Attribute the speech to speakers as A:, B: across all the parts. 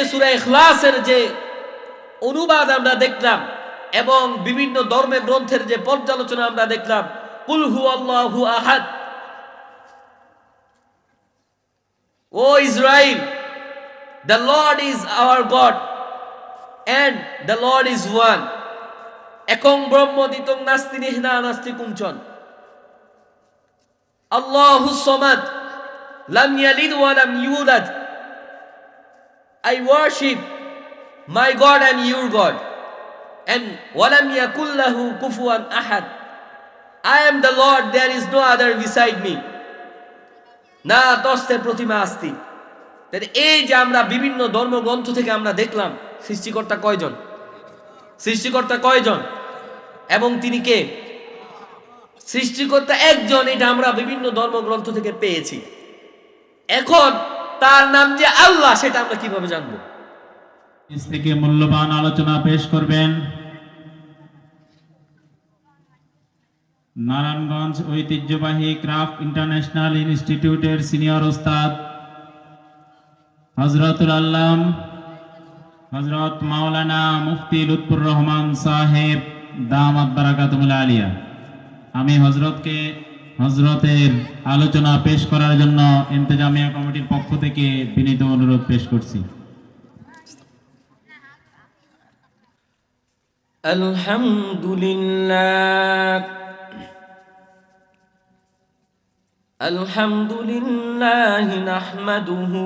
A: যে সূরা ইখলাসের যে অনুবাদ আমরা দেখলাম এবং বিভিন্ন ধর্মের গ্রন্থের যে পর্যালোচনা আমরা দেখলাম, কুল হুয়াল্লাহু আহাদ, ও Israil, the Lord is our God and the Lord is one, একং ব্রহ্ম দ্বিতং নাস্তি নিহনা নাস্তি কুঞ্চন, আল্লাহুস সামাদ, লাম ইয়ালিদ ওয়া লাম ইউলাদ, I worship my God and your God, and walam yakul lahu kufuwan ahad, I am the Lord, there is no other beside me, না তস্তের প্রতিমা আস্তি। তাহলে এই যে আমরা বিভিন্ন ধর্মগ্রন্থ থেকে আমরা দেখলাম সৃষ্টিকর্তা কয়জন, সৃষ্টিকর্তা কয়জন এবং তিনি কে? সৃষ্টিকর্তা একজন, এটা আমরা বিভিন্ন ধর্মগ্রন্থ থেকে পেয়েছি। এখন তার নাম যে আল্লাহ, সেটা আমরা কিভাবে জানবো?
B: ইস থেকে মূল্যবান আলোচনা পেশ করবেন নারায়ণগঞ্জ ঐতিহ্যবাহী ক্রাফট ইন্টারন্যাশনাল ইনস্টিটিউটের সিনিয়র ওস্তাদ হযরতুল আল্লাম হযরত মাওলানা মুফতি লুৎফুর রহমান সাহেব দামাত বারাকাতুল আলিয়া। আমি হযরতের আলোচনা পেশ করার জন্য ইন্তেজামিয়া কমিটির পক্ষ থেকে বিনীত অনুরোধ পেশ করছি।
A: আলহামদুলিল্লাহ নাহমাদুহু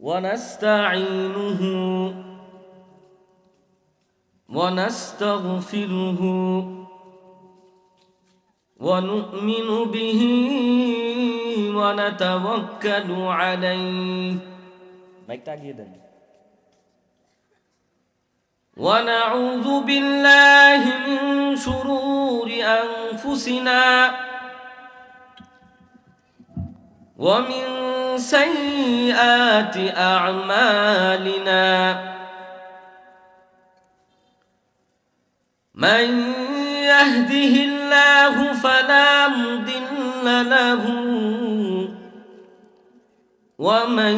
A: ওয়া নাস্তাঈনুহু ওয়া নাস্তাগফিরুহু ওয়া নু'মিনু বিহি ওয়া নাতাওয়াক্কালু আলাইহি। মাইকটা আগিয়ে দেন। ونعوذ بالله من شرور أنفسنا ومن سيئات أعمالنا، من يهده الله فلا مضل له ومن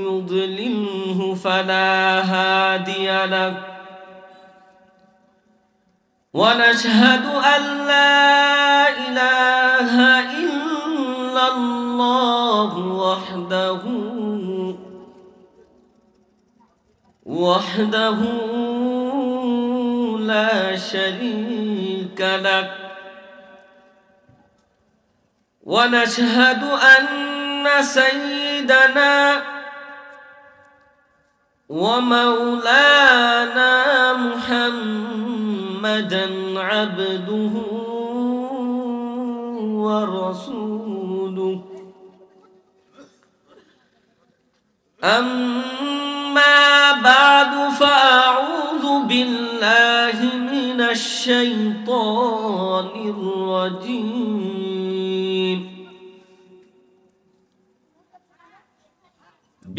A: يضلله فلا هادي له، ونشهد أن لا إله إلا الله وحده لا شريك له، ونشهد أن سيدنا ومولانا محمدا عبده ورسوله، أما بعد فأعوذ بالله من الشيطان الرجيم،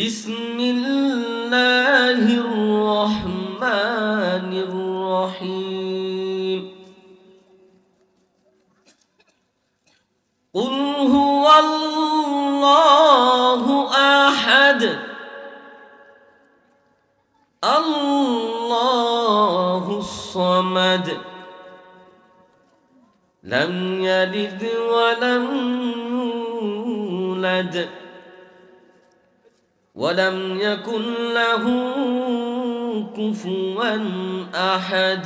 A: بسم الله الرحمن الرحيم، قل هو الله أحد الله الصمد لم يلد ولم يولد ولم يكن له كفوا أحد،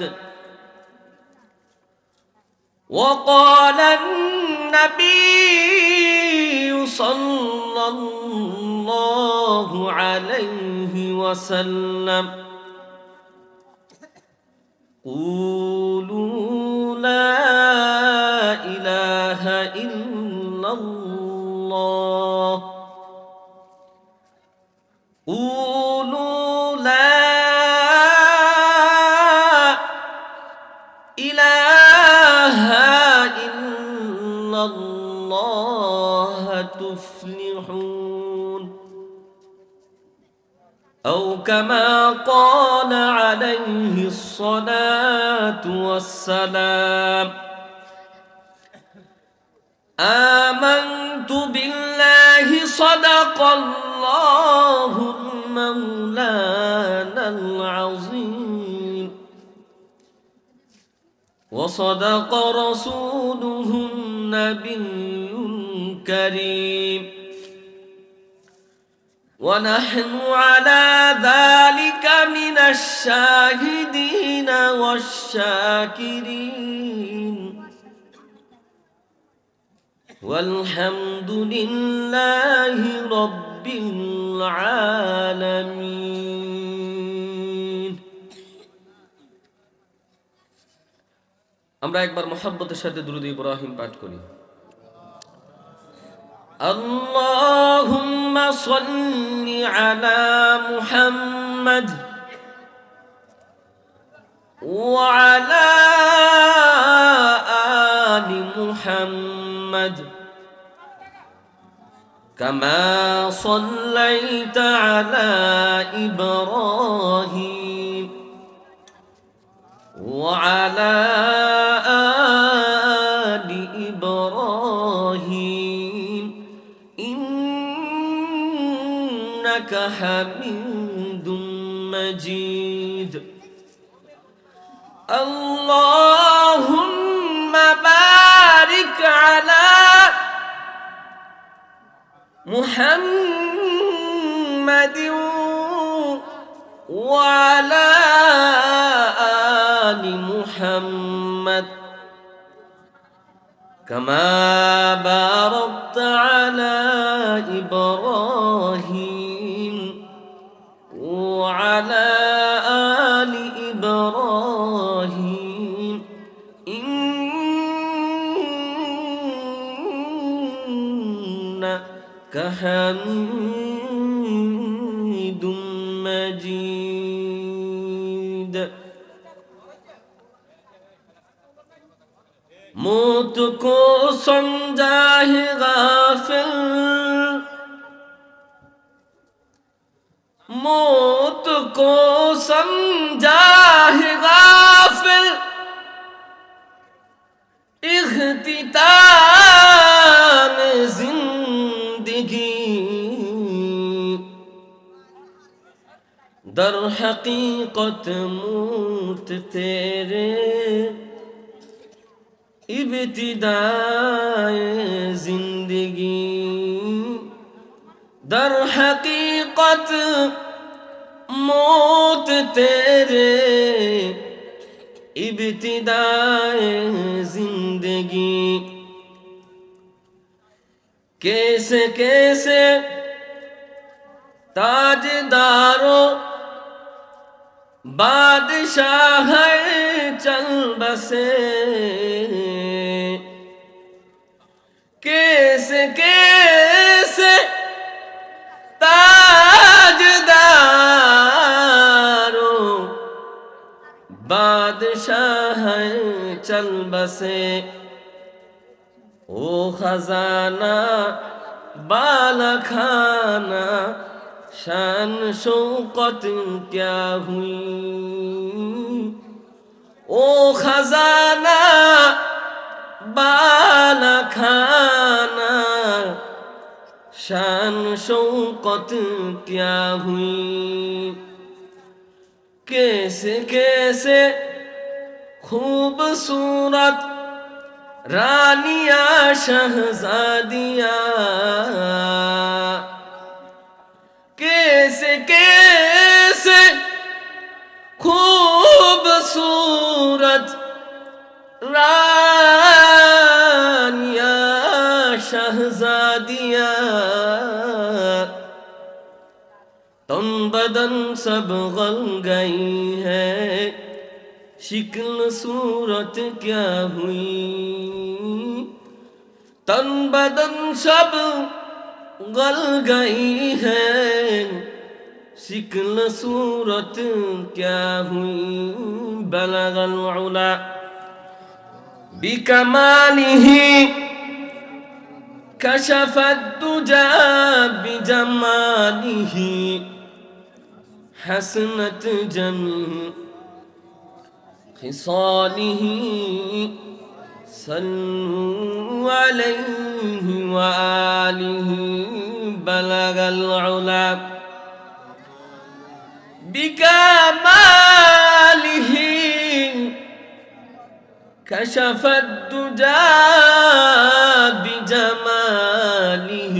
A: وقال النبي صلى الله عليه وسلم قولوا لا إله إلا الله، قولوا لا إله إلا الله تفلحون، أو كما قال عليه الصلاة والسلام. آمنت بالله صدق الله وصدق رسوله النبي الكريم ونحن على ذلك من الشاهدين والشاكرين والحمد لله رب العالمين আমরা একবার মুহাব্বতের সাথে দুরূদ ইব্রাহিম পাঠ করি اللهم صل على محمد وعلى آل محمد كما صليت على إبراهيم وعلى آل إبراهيم إنك حميد مجيد اللهم بارك على محمد وعلى آل محمد كما باركت على إبراهيم وعلى آل إبراهيم إنك حميد مجيد मौत को समझा है गाफिल मौत को समझा है गाफिल इख्तिताम जिंदगी दर हकीकत मौत तेरे इब्तिदाए जिंदगी दर हकीकत मौत तेरे इब्तिदाए जिंदगी कैसे कैसे ताजदारो बादशाह चल बसे कैसे कैसे ताजदारो बादशाह चल बसे ओ खजाना बाला खाना शान शौकत क्या हुई ओ खजाना बाला खाना शान शौकत क्या हुई कैसे कैसे खूबसूरत रानिया शहजादिया कैसे कैसे खूबसूरत रानिया शहजादिया तन बदन सब गल गई है शिक्ल सूरत क्या हुई तन बदन सब गल गई है शिक्ल सूरत क्या हुई बलगल उला बिकमालिही कशफत दुजा बिजमालिही हसनत जमी खिसालिही सल्लु अलैहि व आलिहि बलगल उला बिकमालिही كشف الدجى بجماله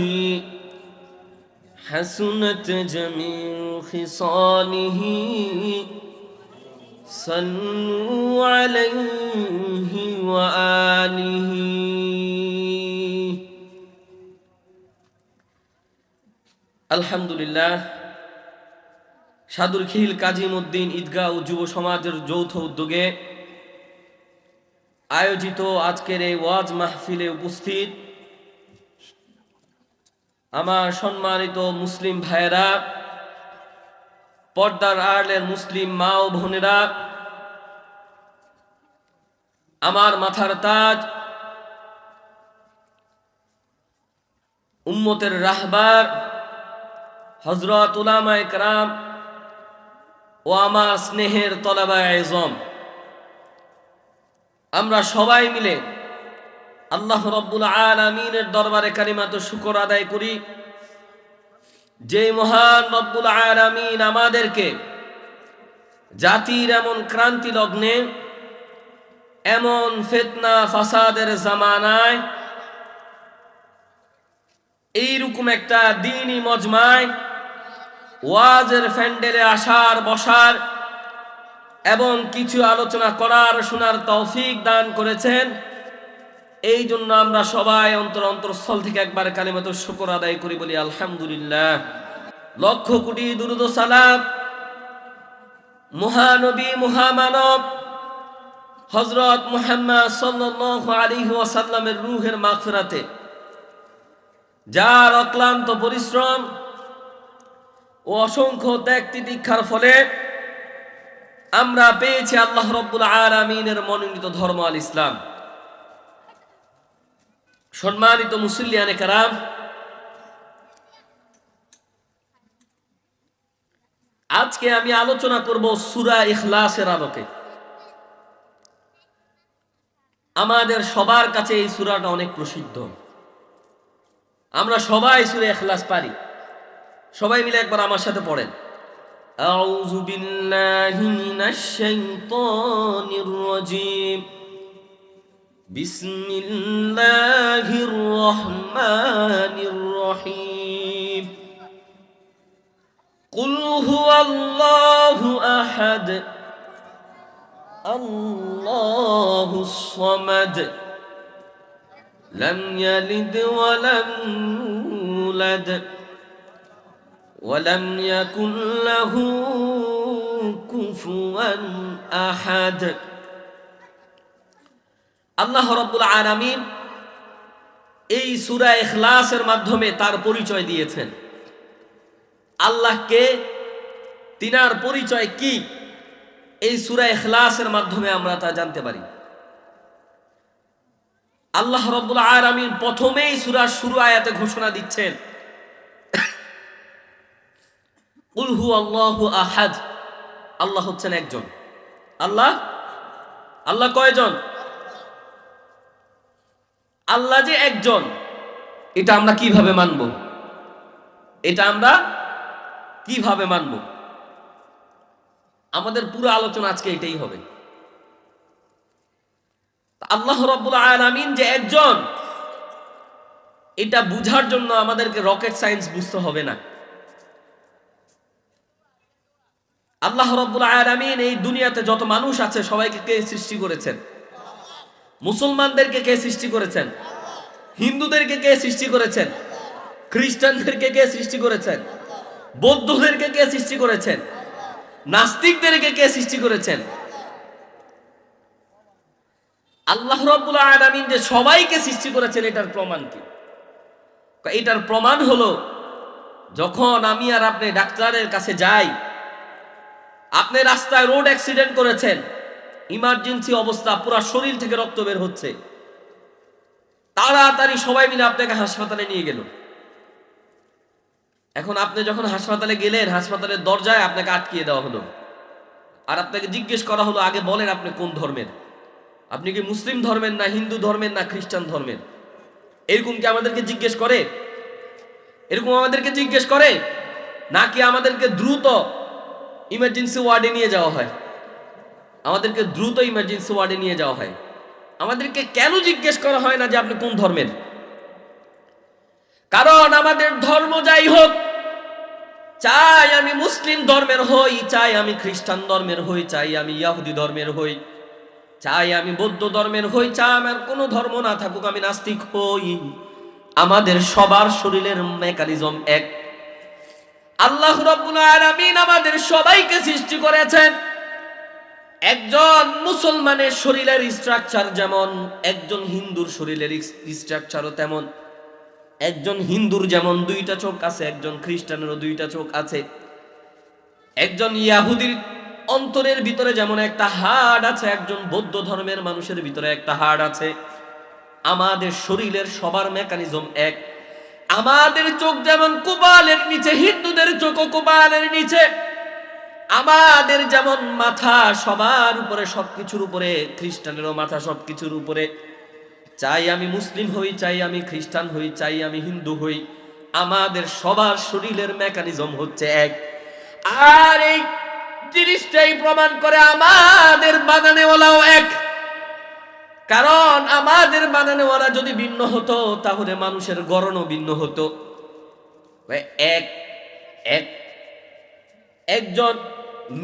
A: حسنت جميع خصاله صلوا عليه وآله আলহামদুলিল্লাহ। সাদুরখিল কাজীমউদ্দিন ঈদগাহ ও যুব সমাজের যৌথ উদ্যোগে আয়োজিত আজকের এই ওয়াজ মাহফিলে উপস্থিত আমার সম্মানিত মুসলিম ভাইয়েরা, পর্দার আড়ালের মুসলিম মা ও বোনেরা, আমার মাথার তাজ, উম্মতের রাহবার হযরত উলামায়ে কেরাম ও আমার স্নেহের তলাবায়ে আযম, আমরা সবাই মিলে আল্লাহ রাব্বুল আলামিনের দরবারে কালিমাত শুকর আদায় করি, যে মহান রব্বুল আলামিন আমাদেরকে জাতির এমন ক্রান্তি লগ্নে, এমন ফিতনা ফাসাদের জামানায় এইরকম একটা দ্বীনি মজমায় ওয়াজের ফ্যান্ডেলে আসার বসার এবং কিছু আলোচনা করার শোনার তৌফিক দান করেছেন। এই জন্য আমরা সবাই অন্তরস্থল থেকে একবার কালিমাত শুকর আদায় করি, বলি আলহামদুলিল্লাহ। লক্ষ কোটি দুরূদ ও সালাম মহানবী মহামানব হযরত মুহাম্মদ সাল্লাল্লাহু আলাইহি ওয়াসাল্লামের রূহের মাগফিরাতে, যার অক্লান্ত পরিশ্রম ও অসংখ্য ত্যাগ তিতিক্ষার ফলে আমরা পেয়েছি আল্লাহ রাব্বুল আলামিনের মনোনীত ধর্ম আল ইসলাম। সম্মানিত মুসল্লিয়ানে কেরাম, আজকে আমি আলোচনা করব সূরা ইখলাসের আলোকে। আমাদের সবার কাছে এই সূরাটা অনেক প্রসিদ্ধ, আমরা সবাই সূরা ইখলাস পারি। সবাই মিলে একবার আমার সাথে পড়েন, আউযু বিল্লাহি মিনাশ শাইতানির রাজীম, বিসমিল্লাহির রহমানির রহিম, কুল হুয়াল্লাহু আহাদ, আল্লাহুস সামাদ, লাম ইয়ালিদ ওয়া লাম ইউলাদ ওয়ালাম ইয়াকুল লাহু কুফুয়ান আহাদ। আল্লাহ রাব্বুল আলামিন এই সূরা ইখলাসের মাধ্যমে তার পরিচয় দিয়েছেন। আল্লাহকে, তিনার পরিচয় কি, এই সূরা ইখলাসের মাধ্যমে আমরা তা জানতে পারি। আল্লাহ রাব্বুল আলামিন প্রথমেই সূরার শুরু আয়াতে ঘোষণা দিচ্ছেন, কুল হুয়াল্লাহু আহাদ, আল্লাহ হচ্ছেন একজন। আল্লাহ আল্লাহ কয়জন? আল্লাহ যে একজন, এটা আমরা কিভাবে মানব? এটা আমরা কিভাবে মানব? আমাদের পুরো আলোচনা আজকে এটাই হবে। আল্লাহ রাব্বুল আলামিন যে একজন, এটা বুঝার জন্য আমাদেরকে রকেট সায়েন্স বুঝতে হবে না। আল্লাহ রাব্বুল আলামিন এই দুনিয়াতে যত মানুষ আছে সবাইকে কে সৃষ্টি করেছেন? মুসলমানদেরকে কে সৃষ্টি করেছেন? হিন্দুদেরকে কে সৃষ্টি করেছেন? খ্রিস্টানদেরকে কে সৃষ্টি করেছেন? বৌদ্ধদেরকে কে সৃষ্টি করেছেন? নাস্তিকদেরকে কে সৃষ্টি করেছেন? আল্লাহ রাব্বুল আলামিন যে সবাইকে সৃষ্টি করেছেন, এটার প্রমাণ কি? এটার প্রমাণ হলো, যখন আমি আর আপনি ডাক্তারের কাছে যাই, আপনি রাস্তায় রোড অ্যাক্সিডেন্ট করেছেন, ইমার্জেন্সি অবস্থা, পুরো শরীর থেকে রক্ত বের হচ্ছে, তাড়াতাড়ি সবাই মিলে আপনাকে হাসপাতালে নিয়ে গেল। এখন আপনি যখন হাসপাতালে গেলেন, হাসপাতালের দরজায় আপনাকে আটকিয়ে দেওয়া হলো, আর আপনাকে জিজ্ঞেস করা হলো, আগে বলেন আপনি কোন ধর্মের? আপনি কি মুসলিম ধর্মের, না হিন্দু ধর্মের, না খ্রিস্টান ধর্মের? এরকম কি আমাদেরকে জিজ্ঞেস করে? এরকম আমাদেরকে জিজ্ঞেস করে? নাকি আমাদেরকে দ্রুত ইমার্জেন্সি ওয়ার্ডে নিয়ে যাওয়া হয়? আমাদেরকে দ্রুত ইমার্জেন্সি ওয়ার্ডে নিয়ে যাওয়া হয়। আমাদেরকে কেন জিজ্ঞেস করা হয় না যে আপনি কোন ধর্মের? কারণ আমাদের ধর্ম যাই হোক, চাই আমি মুসলিম ধর্মের হই, চাই আমি খ্রিস্টান ধর্মের হই, চাই আমি ইহুদি ধর্মের হই, চাই আমি বৌদ্ধ ধর্মের হই, চাই আমার কোনো ধর্ম না থাকুক, আমি নাস্তিক হই, আমাদের সবার শরীরের মেকানিজম এক। আল্লাহ রাব্বুল আলামিন আমাদের সবাইকে সৃষ্টি করেছেন। একজন মুসলমানের শরীরের স্ট্রাকচার যেমন, একজন হিন্দুর শরীরের স্ট্রাকচারও তেমন। একজন হিন্দুর যেমন দুইটা চোখ আছে, একজন খ্রিস্টানেরও দুইটা চোখ আছে। একজন ইহুদির অন্তরের ভিতরে যেমন একটা হাড় আছে, একজন বৌদ্ধ ধর্মের মানুষের ভিতরে একটা হাড় আছে। আমাদের শরীরের সবার মেকানিজম এক। আমাদের চোখ যেমন কপালের নিচে, হিন্দুদের চোখও কপালের নিচে। আমাদের যেমন মাথা সবার উপরে, সবকিছুর উপরে, খ্রিস্টানেরও মাথা সবকিছুর উপরে। চাই আমি মুসলিম হই, চাই আমি খ্রিস্টান হই, চাই আমি হিন্দু হই, আমাদের সবার শরীরের মেকানিজম হচ্ছে এক। আর এই জিনিসটাই প্রমাণ করে আমাদের বানানেওয়ালাও এক। কারণ আমাদের বানানেওয়ালা যদি ভিন্ন হতো তাহলে মানুষের গড়নও ভিন্ন হতো। এক এক একজন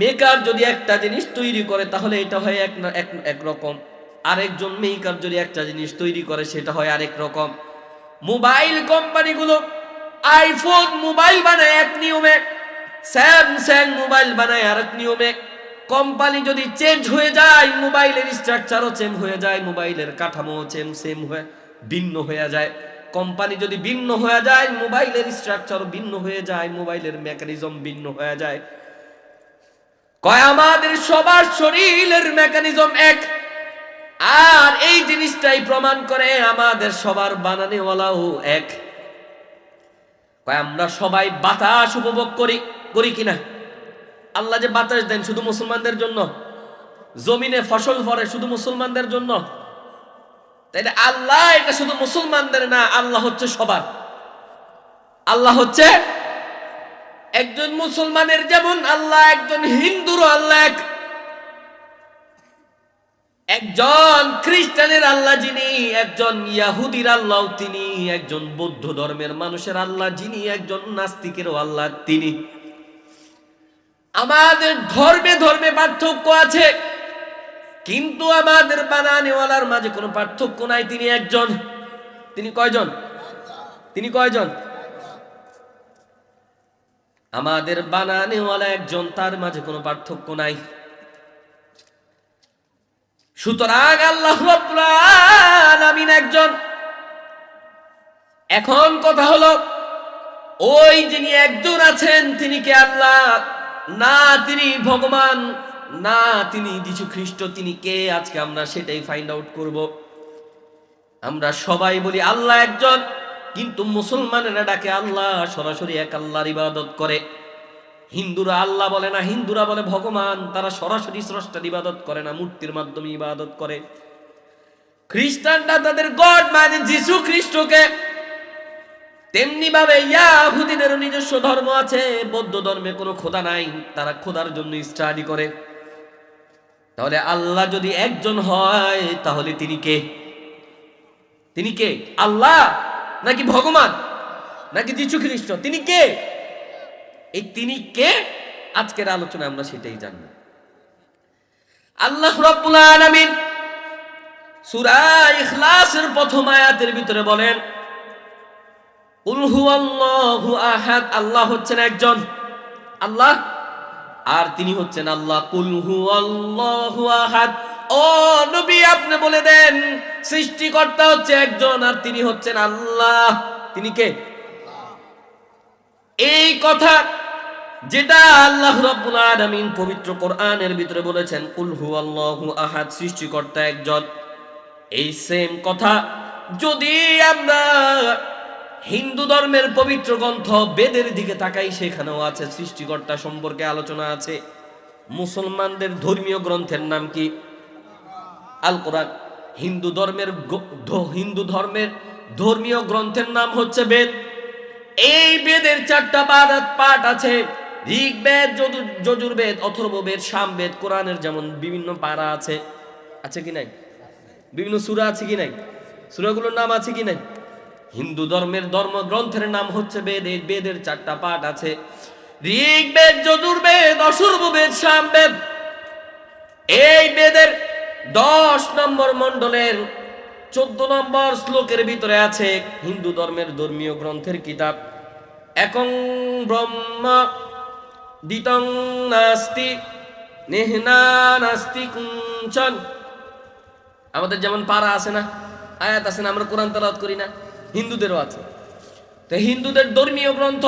A: মেকার যদি একটা জিনিস তৈরি করে তাহলে এটা হয় এক রকম, আরেকজন মেকার যদি একটা জিনিস তৈরি করে সেটা হয় আরেক রকম। মোবাইল কোম্পানিগুলো আইফোন মোবাইল বানায় এক নিয়মে, স্যামসাং মোবাইল বানায় আরেক নিয়মে। কোম্পানি যদি চেঞ্জ হয়ে যায়, মোবাইলের স্ট্রাকচারও চেঞ্জ হয়ে যায়, মোবাইলের কাঠামো সেম হয়ে ভিন্ন হয়ে যায়। কোম্পানি যদি ভিন্ন হয়ে যায়, মোবাইলের স্ট্রাকচারও ভিন্ন হয়ে যায়, মোবাইলের মেকানিজম ভিন্ন হয়ে যায়। কয় আমাদের সবার শরীরের মেকানিজম এক। আর এই জিনিসটাই প্রমাণ করে আমাদের সবার বানানেওয়ালাও এক। কয় আমরা সবাই বাতাস উপভোগ করি কিনা? আল্লাহ যে বাতাস দেন শুধু মুসলমানদের জন্য, জমিনে ফসল ফলে শুধু মুসলমানদের জন্য, তাই না? আল্লাহ এটা শুধু মুসলমানদের না, আল্লাহ হচ্ছে সবার। আল্লাহ হচ্ছে একজন মুসলমানের যেমন আল্লাহ, একজন হিন্দুরও আল্লাহ এক। একজন খ্রিস্টানের আল্লাহ যিনি, একজন ইহুদির আল্লাহ তিনি, একজন বৌদ্ধ ধর্মের মানুষের আল্লাহ যিনি, একজন নাস্তিকেরও আল্লাহ তিনি। আমাদের ধর্মে ধর্মে পার্থক্য আছে, কিন্তু আমাদের বানানেওয়ালার মাঝে কোনো পার্থক্য নাই। তিনি একজন। তিনি কয়জন? তিনি কয়জন? আমাদের বানানেওয়ালা একজন, তার মাঝে কোনো পার্থক্য নাই। সুতরাং আল্লাহ রাব্বুল আলামিন একজন। এখন কথা হলো, ওই যিনি একজন আছেন তিনি কে? আল্লাহ না, তিনি ভগবান না, তিনি যীশু খ্রিস্ট। তিনি কে? আজকে আমরা সেটাই ফাইন্ড আউট করব। আমরা সবাই বলি আল্লাহ একজন, কিন্তু মুসলমানেরা ডাকে আল্লাহ, সরাসরি এক আল্লাহর ইবাদত করে। হিন্দুরা আল্লাহ বলে না, হিন্দুরা বলে ভগবান। তারা সরাসরি স্রষ্টার ইবাদত করে না, মূর্তির মাধ্যমে ইবাদত করে। খ্রিস্টানরা তাদের গড মানে যীশু খ্রিস্টকে। তেমনি ভাবে ইহুদিদের নিজস্ব ধর্ম আছে, বৌদ্ধ ধর্মে কোনো খোদা নাই, তারা খোদার জন্য স্টাডি করে। তাহলে আল্লাহ যদি একজন হয় তাহলে তিনি কে? তিনি কে? আল্লাহ নাকি ভগবান নাকি যীশু খ্রিস্ট? তিনি কে? এই তিনি কে আজকের আলোচনা আমরা সেটাই জানব। আল্লাহ রাব্বুল আলামিন সূরা ইখলাসের প্রথম আয়াতের ভিতরে বলেন, কুল হুয়াল্লাহু আহাদ। আল্লাহ হচ্ছেন একজন আল্লাহ, আর তিনি হচ্ছেন আল্লাহ। কুল হুয়াল্লাহু আহাদ। ও নবী আপনি বলে দেন, সৃষ্টিকর্তা হচ্ছে একজন আর তিনি হচ্ছেন আল্লাহ। তিনি কে? এই কথা যেটা আল্লাহ রাব্বুল আলামিন পবিত্র কোরআনের ভিতরে বলেছেন, কুল হুয়াল্লাহু আহাদ, সৃষ্টিকর্তা একজন। এই সেম কথা যদি আমরা হিন্দু ধর্মের পবিত্র গ্রন্থ বেদের দিকে তাকাই, সেখানেও আছে সৃষ্টিকর্তা সম্পর্কে আলোচনা আছে। মুসলমানদের ধর্মীয় গ্রন্থের নাম কি? আল কোরআন। হিন্দু ধর্মের ধর্মীয় গ্রন্থের নাম হচ্ছে বেদ। এই বেদের 4টা পাঠ আছে, ঋগ্বেদ, যজুর্বেদ, অথর্ববেদ, সামবেদ। কোরআনের যেমন বিভিন্ন পারা আছে, আছে কি নাই? বিভিন্ন সূরা আছে কি নাই? সূরাগুলোর নাম আছে কি নাই? হিন্দু ধর্মের ধর্মগ্রন্থের নাম হচ্ছে বেদ। এই বেদের 4টা পাঠ আছে, ঋগ্বেদ, যজুর্বেদ, অথর্ববেদ, সামবেদ। এই বেদের 10 নম্বর মণ্ডলের 14 নম্বর শ্লোকের ভিতরে আছে হিন্দু ধর্মের ধর্মীয় গ্রন্থের কিতাব, একং ব্রহ্ম দ্বিতং নাস্তি নেহনা নাস্তি কুঞ্চন। আমাদের যেমন পারা আছে না, আয়াত আছে না, আমরা কোরআন তেলাওয়াত করি না, হিন্দুদেরও আছে। তো হিন্দুদের ধর্মীয় গ্রন্থ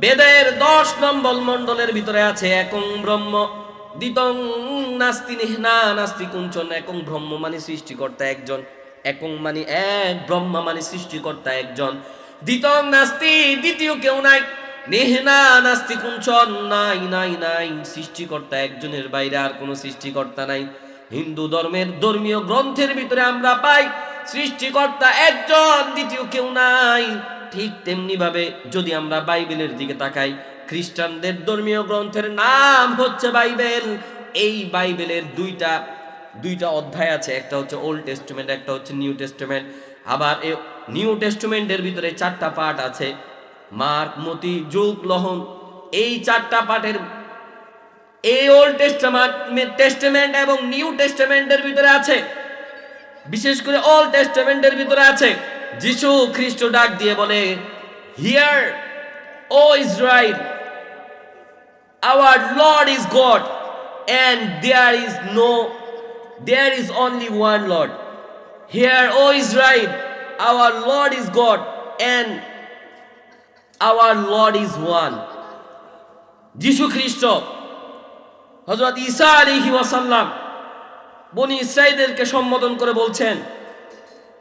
A: বেদের 10 নম্বর মণ্ডলের ভিতরে আছে একং ব্রহ্ম দ্বিতং নাস্তি নেহনা নাস্তি কুঞ্চন। একং ব্রহ্ম মানে সৃষ্টিকর্তা একজন, একং মানে এক, ব্রহ্মা মানে সৃষ্টিকর্তা একজন, দ্বিতং নাস্তি দ্বিতীয় কেউ নাই, নেহনা নাস্তি কুঞ্চন নাই নাই নাই, সৃষ্টিকর্তা একজনের বাইরে আর কোনো সৃষ্টিকর্তা নাই। হিন্দু ধর্মের ধর্মীয় গ্রন্থের ভিতরে আমরা পাই সৃষ্টিকর্তা একজন, দ্বিতীয় কেউ নাই। ঠিক তেমনি ভাবে যদি আমরা বাইবেলের দিকে তাকাই, খ্রিস্টানদের ধর্মীয় গ্রন্থের নাম হচ্ছে বাইবেল। এই বাইবেলের দুইটা অধ্যায় আছে, একটা হচ্ছে ওল্ড টেস্টামেন্ট, একটা হচ্ছে নিউ টেস্টামেন্ট। আবার এই নিউ টেস্টামেন্টের ভিতরে 4টা পাঠ আছে, মার্ক, মতি, যোগ, লহন। এই 4টা পাঠের এই ওল্ড টেস্টামেন্ট এবং নিউ টেস্টামেন্টের ভিতরে আছে, বিশেষ করে ওল্ড টেস্টামেন্টের ভিতরে আছে যিশু খ্রিস্ট ডাক দিয়ে বলে, hear O Israel, our Lord is God and there is only one Lord. Hear O Israel, our Lord is God and our Lord is one. যিশু খ্রিস্ট হযরত ঈসা আলাইহি ওয়াসাল্লাম বনি ইসরাইলদেরকে সম্বোধন করে বলছেন,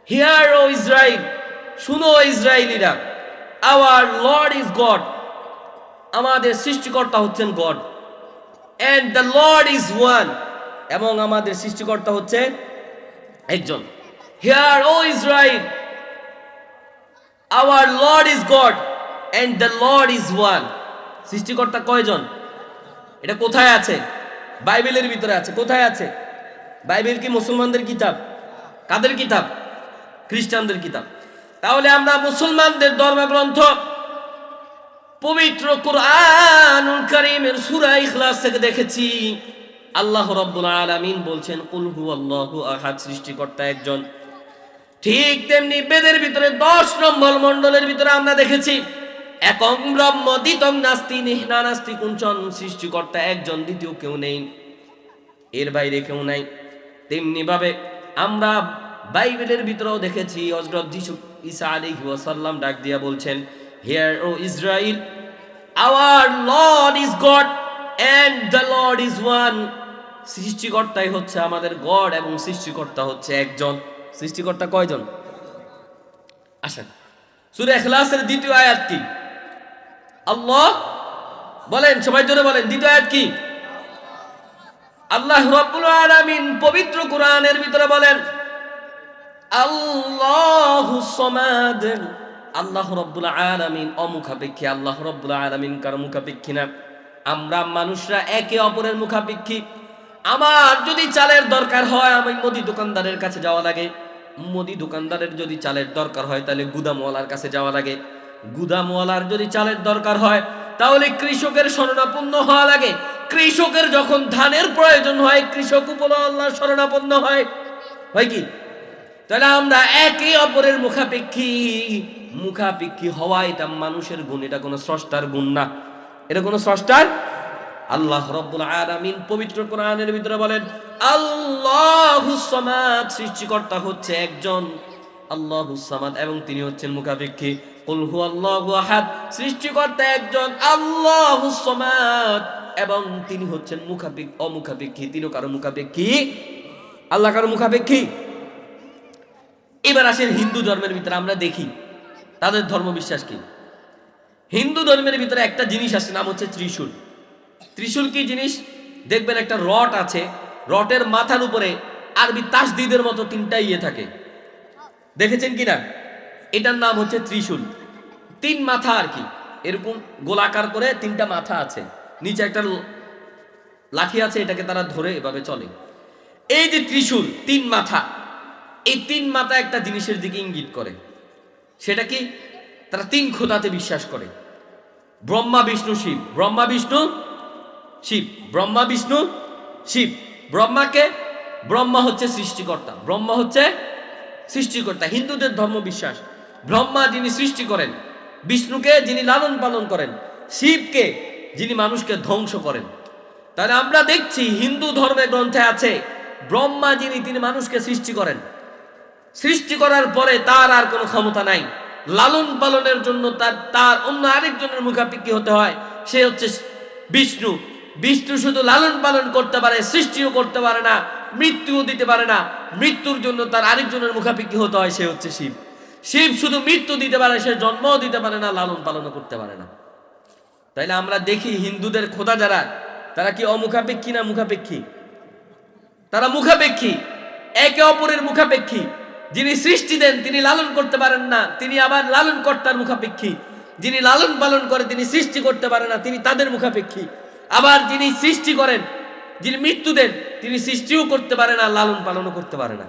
A: হিয়ার ও ইসরায়েল, শুনো ইসরায়েলিরা, our Lord is God, আমাদের সৃষ্টিকর্তা হচ্ছেন god, and the Lord is one, এবং আমাদের সৃষ্টিকর্তা হচ্ছে একজন। Hear O Israel, our Lord is God and the Lord is one. সৃষ্টিকর্তা কয়জন? এটা কোথায় আছে? বাইবেলের ভিতরে আছে। কোথায় আছে? বাইবেল কি মুসলমানদের কিতাব? কাদের কিতাব? খ্রিস্টানদের কিতাব। তাহলে আমরা মুসলমানদের ধর্মগ্রন্থ পবিত্র কুরআনুল কারীমের সূরা ইখলাস থেকে দেখেছি আল্লাহ রাব্বুল আলামিন বলছেন কুল হুয়াল্লাহু আহাদ, সৃষ্টিকর্তা একজন। ঠিক তেমনি বেদের ভিতরে 10 নম্বর মণ্ডলের ভিতরে আমরা দেখেছি একং ব্রহ্ম দ্বিতং নাস্তি নেহনা নাস্তি কুঞ্চন, সৃষ্টিকর্তা একজন, দ্বিতীয় কেউ নেই, এর বাইরে কেউ নাই। তেমনি ভাবে আমরা বাইবেলের ভিতরেও দেখেছি হযরত যিশু ঈসা আলাইহি ওয়াসাল্লাম ডাক দিয়া বলছেন, hear O Israel, our Lord is God and the Lord is one. সৃষ্টিকর্তাই হচ্ছে আমাদের গড এবং সৃষ্টিকর্তা হচ্ছে একজন। সৃষ্টিকর্তা কয়জন? আসেন সূরা ইখলাসের 2য় আয়াত কি? আল্লাহ বলেন, সবাই জোরে বলেন, 2য় আয়াত কি? আল্লাহ রাব্বুল আলামিন পবিত্র কোরআনের ভিতরে বলেন আল্লাহুস সামাদ, আল্লাহ রাব্বুল আলামিন অমুখাপেক্ষী। আল্লাহ রাব্বুল আলামিন কার মুখাপেক্ষী না। আমরা মানুষরা একে অপরের মুখাপেক্ষী। আমার যদি চালের দরকার হয় আমি মুদি দোকানদারের কাছে যাওয়া লাগে, মুদি দোকানদারের যদি চালের দরকার হয় তাহলে গুদামওয়ালার কাছে যাওয়া লাগে, গুদামওয়ালার যদি চালের দরকার হয় তাহলে কৃষকের শরণাপন্ন হওয়া লাগে, কৃষকের যখন ধানের প্রয়োজন হয় কৃষক উপর আল্লাহর শরণাপন্ন হয় কি? তাহলে আমরা একে অপরের মুখাপেক্ষী হওয়া এটা মানুষের গুণ, এটা কোনো স্রষ্টার গুণ না, এটা কোনো স্রষ্টার। আল্লাহ রাব্বুল আলামিন পবিত্র কোরআনের ভিতরে বলেন আল্লাহুস সামাদ, সৃষ্টিকর্তা হচ্ছে একজন, আল্লাহুস সামাদ, এবং তিনি হচ্ছেন মুখাপেক্ষী। কুল হুয়াল্লাহু আহাদ, সৃষ্টিকর্তা একজন, আল্লাহুস সামাদ, এবং তিনি হচ্ছেন অমুখাপেক্ষী। তিনি কারো মুখাপেক্ষী, আল্লাহ কারো মুখাপেক্ষী। এবার আসেন হিন্দু ধর্মের ভিতরে আমরা দেখি তাদের ধর্মবিশ্বাস কি। হিন্দু ধর্মের ভিতরে একটা জিনিস আছে, নাম হচ্ছে ত্রিশূল। ত্রিশূল কি জিনিস? দেখবেন একটা রড আছে, রটের মাথার উপরে আরবি তাসদিদের মতো 3টা ইয়ে থাকে, দেখেছেন কিনা? এটার নাম হচ্ছে ত্রিশূল। 3 মাথা আর কি, এরকম গোলাকার করে 3টা মাথা আছে, নিচে একটা লাঠি আছে, এটাকে তারা ধরে এভাবে চলে। এই যে ত্রিশূল 3 মাথা, এই তিন মাথা একটা জিনিসের দিকে ইঙ্গিত করে। সেটা কি? তারা তিন খোদাতে বিশ্বাস করে, ব্রহ্মা বিষ্ণু শিব। ব্রহ্মা বিষ্ণু শিব, ব্রহ্মা বিষ্ণু শিব। ব্রহ্মাকে, ব্রহ্মা হচ্ছে সৃষ্টিকর্তা, ব্রহ্মা হচ্ছে সৃষ্টিকর্তা। হিন্দুদের ধর্ম বিশ্বাস ব্রহ্মা যিনি সৃষ্টি করেন, বিষ্ণুকে যিনি লালন পালন করেন, শিবকে যিনি মানুষকে ধ্বংস করেন। তাহলে আমরা দেখছি হিন্দু ধর্মের গ্রন্থে আছে ব্রহ্মা যিনি, তিনি মানুষকে সৃষ্টি করেন, সৃষ্টি করার পরে তার আর কোনো ক্ষমতা নাই। লালন পালনের জন্য তার অন্য আরেকজনের মুখাপেক্ষী হতে হয়, সে হচ্ছে বিষ্ণু। বিষ্ণু শুধু লালন পালন করতে পারে, সৃষ্টিও করতে পারে না, মৃত্যুও দিতে পারে না। মৃত্যুর জন্য তার আরেকজনের মুখাপেক্ষী হতে হয়, সে হচ্ছে শিব। শিব শুধু মৃত্যু দিতে পারে, সে জন্মও দিতে পারে না, লালন পালনও করতে পারে না। তাইলে আমরা দেখি হিন্দুদের খোদা যারা, তারা কি অমুখাপেক্ষী না মুখাপেক্ষী? তারা মুখাপেক্ষী, একে অপরের মুখাপেক্ষী। যিনি সৃষ্টি দেন তিনি লালন করতে পারেন না, তিনি আবার লালন কর্তার মুখাপেক্ষী। যিনি লালন পালন করে তিনি সৃষ্টি করতে পারে না, তিনি তাদের মুখাপেক্ষী। আবার যিনি সৃষ্টি করেন, যিনি মৃত্যু দেন, তিনি সৃষ্টিও করতে পারে না, লালন পালনও করতে পারে না।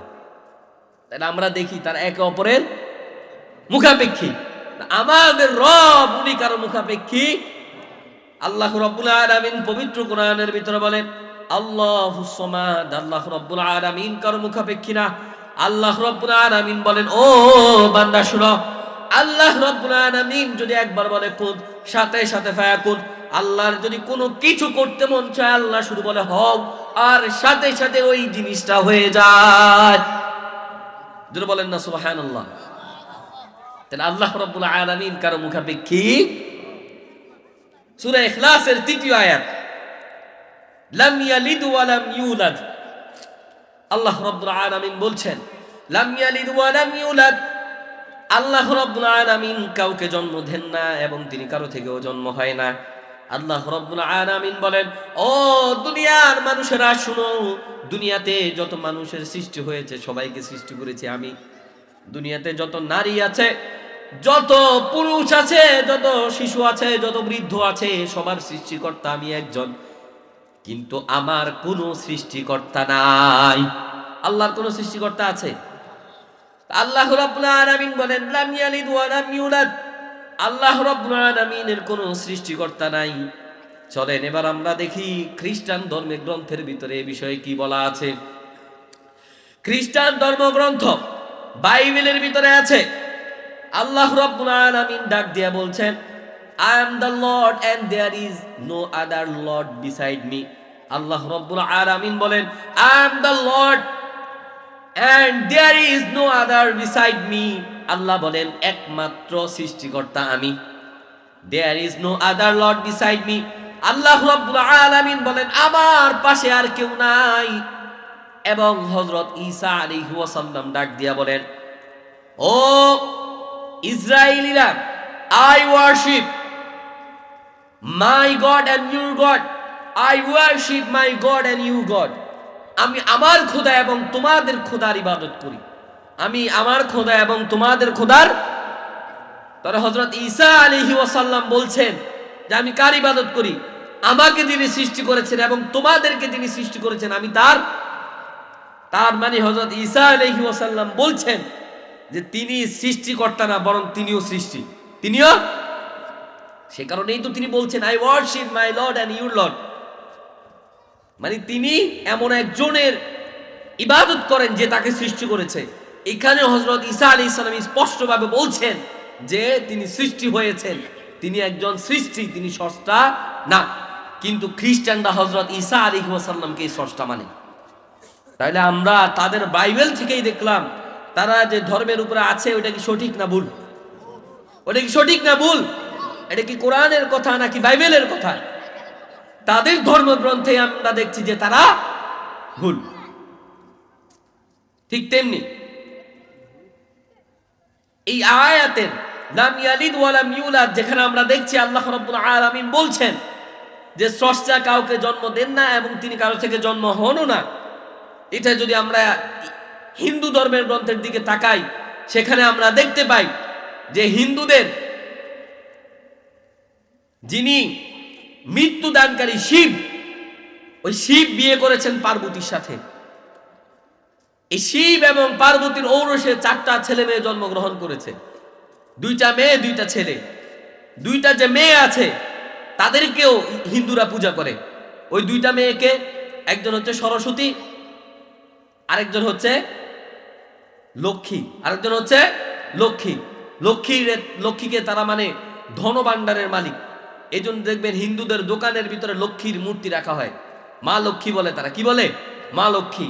A: তাহলে আমরা দেখি তারা একে অপরের মুখাপেক্ষী। আমাদের রব উনি কারো মুখাপেক্ষী? আল্লাহ রাব্বুল আলামিন পবিত্র কোরআনের ভিতরে বলেন আল্লাহুস সামাদ, আল্লাহ রাব্বুল আলামিন কারো মুখাপেক্ষী না। আল্লাহ রাব্বুল আলামিন বলেন, ও বান্দা শুনো, আল্লাহ রাব্বুল আলামিন যদি একবার বলে কুন, সাথে সাথে ফায়াকুন। আল্লাহর যদি কোনো কিছু করতে মন চায়, আল্লাহ শুধু বলে হও, আর সাথে সাথে ওই জিনিসটা হয়ে যায়। যদি বলেন না সুবহানাল্লাহ। তাহলে আল্লাহ রাব্বুল আলামিন কারো মুখাপেক্ষী? সূরা ইখলাসের ৩য় আয়াত, লাম ইয়ালিদ ওয়া লাম ইউলাদ। আল্লাহ রাব্বুল আলামিন বলছেন লাম ইয়ালিদ ওয়া লাম ইউলাদ। আল্লাহ রাব্বুল আলামিন কাউকে জন্ম দেন না এবং তিনি কারো থেকেও জন্ম হয় না। আল্লাহ রাব্বুল আলামিন বলেন, ও দুনিয়ার মানুষেরা শুনো, দুনিয়াতে যত মানুষের সৃষ্টি হয়েছে সবাইকে সৃষ্টি করেছি আমি। দুনিয়াতে যত নারী আছে, যত পুরুষ আছে, যত শিশু আছে, যত বৃদ্ধ আছে, সবার সৃষ্টিকর্তা আমি একজন। কিন্তু আমার কোনো সৃষ্টিকর্তা নাই। আল্লাহর কোনো সৃষ্টিকর্তা আছে? আল্লাহ রাব্বুল আলামিন বলেন লাম ইয়ালিদ ওয়া লাম ইউলাদ। আল্লাহ রাব্বুল আলামিনের কোনো সৃষ্টিকর্তা নাই। চলেন এবার আমরা দেখি খ্রিস্টান ধর্মের গ্রন্থের ভিতরে এই বিষয়ে কি বলা আছে। খ্রিস্টান ধর্মগ্রন্থ বাইবেলের ভিতরে আছে, আল্লাহ রাব্বুল আলামিন ডাক দিয়া বলছেন, I am the Lord and there is no other Lord beside me. আল্লাহ রাব্বুল আলামিন বলেন, I am the Lord and there is no other beside me. আল্লাহ বলেন একমাত্র সৃষ্টিকর্তা আমি। There is no other Lord beside me. আল্লাহ রাব্বুল আলামিন বলেন আমার পাশে আর কেউ নাই। এবং হযরত ঈসা আলাইহিস সালাম ডাক দিয়া বলেন, ও ইসরায়েলীরা, I worship my God and your God. I worship my God and your God. আমি আমার খোদা এবং তোমাদের খোদার ইবাদত করি। আমি আমার খোদা এবং তোমাদের খোদার। তারা হযরত ঈসা আলাইহিস সালাম বলছেন যে আমি কার ইবাদত করি? আমাকে যিনি সৃষ্টি করেছেন এবং তোমাদেরকে যিনি সৃষ্টি করেছেন আমি তার মানে হযরত ঈসা আলাইহিস সালাম বলছেন যে তিনি সৃষ্টিকর্তা না, বরং তিনিও সৃষ্টি। তিনিও, সে কারণেই তো তিনি বলছেন I worship my Lord and your Lord. মানে তিনি এমন একজনের ইবাদত করেন যে তাকে সৃষ্টি করেছে। এখানে হযরত ঈসা আলাইহিস সালাম স্পষ্টভাবে বলছেন যে তিনি সৃষ্টি হয়েছেন, তিনি একজন সৃষ্টি, তিনি স্রষ্টা না। কিন্তু খ্রিস্টানরা হযরত ঈসা আলাইহিস সালামকে স্রষ্টা মানে। তাহলে আমরা তাদের বাইবেল থেকেই দেখলাম তারা যে ধর্মের উপরে আছে ওটা কি সঠিক না ভুল? ওটা কি সঠিক না ভুল? এটা কি কোরআনের কথা নাকি বাইবেলের কথা? তাদের ধর্মগ্রন্থে আমরা দেখছি যে তারা ভুল। ঠিক তেমনি এই আয়াতের লাম ইয়ালিদ ওয়া লাম ইউলাদ, যেখানে আমরা দেখছি আল্লাহ রাব্বুল আলামিন বলছেন যে স্রষ্টা কাউকে জন্ম দেন না এবং তিনি কারো থেকে জন্ম হনও না। এটা যদি আমরা হিন্দু ধর্মের গ্রন্থের দিকে তাকাই, সেখানে আমরা দেখতে পাই যে হিন্দুদের যিনি মৃত্যুদানকারী শিব, ওই শিব বিয়ে করেছেন পার্বতীর সাথে। এই শিব এবং পার্বতীর ঔরসে 4টা ছেলে মেয়ে জন্মগ্রহণ করেছে, 2টা মেয়ে 2টা ছেলে। 2টা যে মেয়ে আছে তাদেরকেও হিন্দুরা পূজা করে। ওই 2টা মেয়েকে, একজন হচ্ছে সরস্বতী, আরেকজন হচ্ছে লক্ষ্মী, আরেকজন হচ্ছে লক্ষ্মী। লক্ষ্মীকে তারা মানে ধনভাণ্ডারের মালিক। এই জন্য দেখবেন হিন্দুদের দোকানের ভিতরে লক্ষ্মীর মূর্তি রাখা হয়, মা লক্ষ্মী বলে তারা। কি বলে? মা লক্ষ্মী।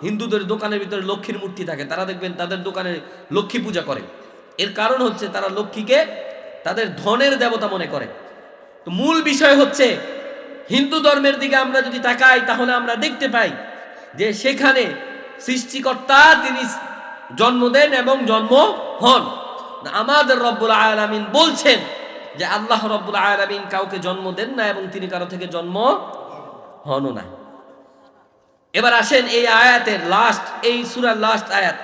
A: হিন্দুদের দোকানের ভিতরে লক্ষ্মীর মূর্তি থাকে, তারা দেখবেন তাদের দোকানে লক্ষ্মী পূজা করে। এর কারণ হচ্ছে তারা লক্ষ্মীকে তাদের ধনের দেবতা মনে করে। তো মূল বিষয় হচ্ছে, হিন্দু ধর্মের দিকে আমরা যদি তাকাই তাহলে আমরা দেখতে পাই যে সেখানে সৃষ্টিকর্তা তিনি জন্ম দেন এবং জন্ম হন। আমাদের রব্বুল আলামিন বলছেন যে আল্লাহ রব্বুল আলামিন কাউকে জন্ম দেন না এবং তিনি কারো থেকে জন্ম হনও না। এবার আসেন এই আয়াতের লাস্ট, এই সূরার লাস্ট আয়াত,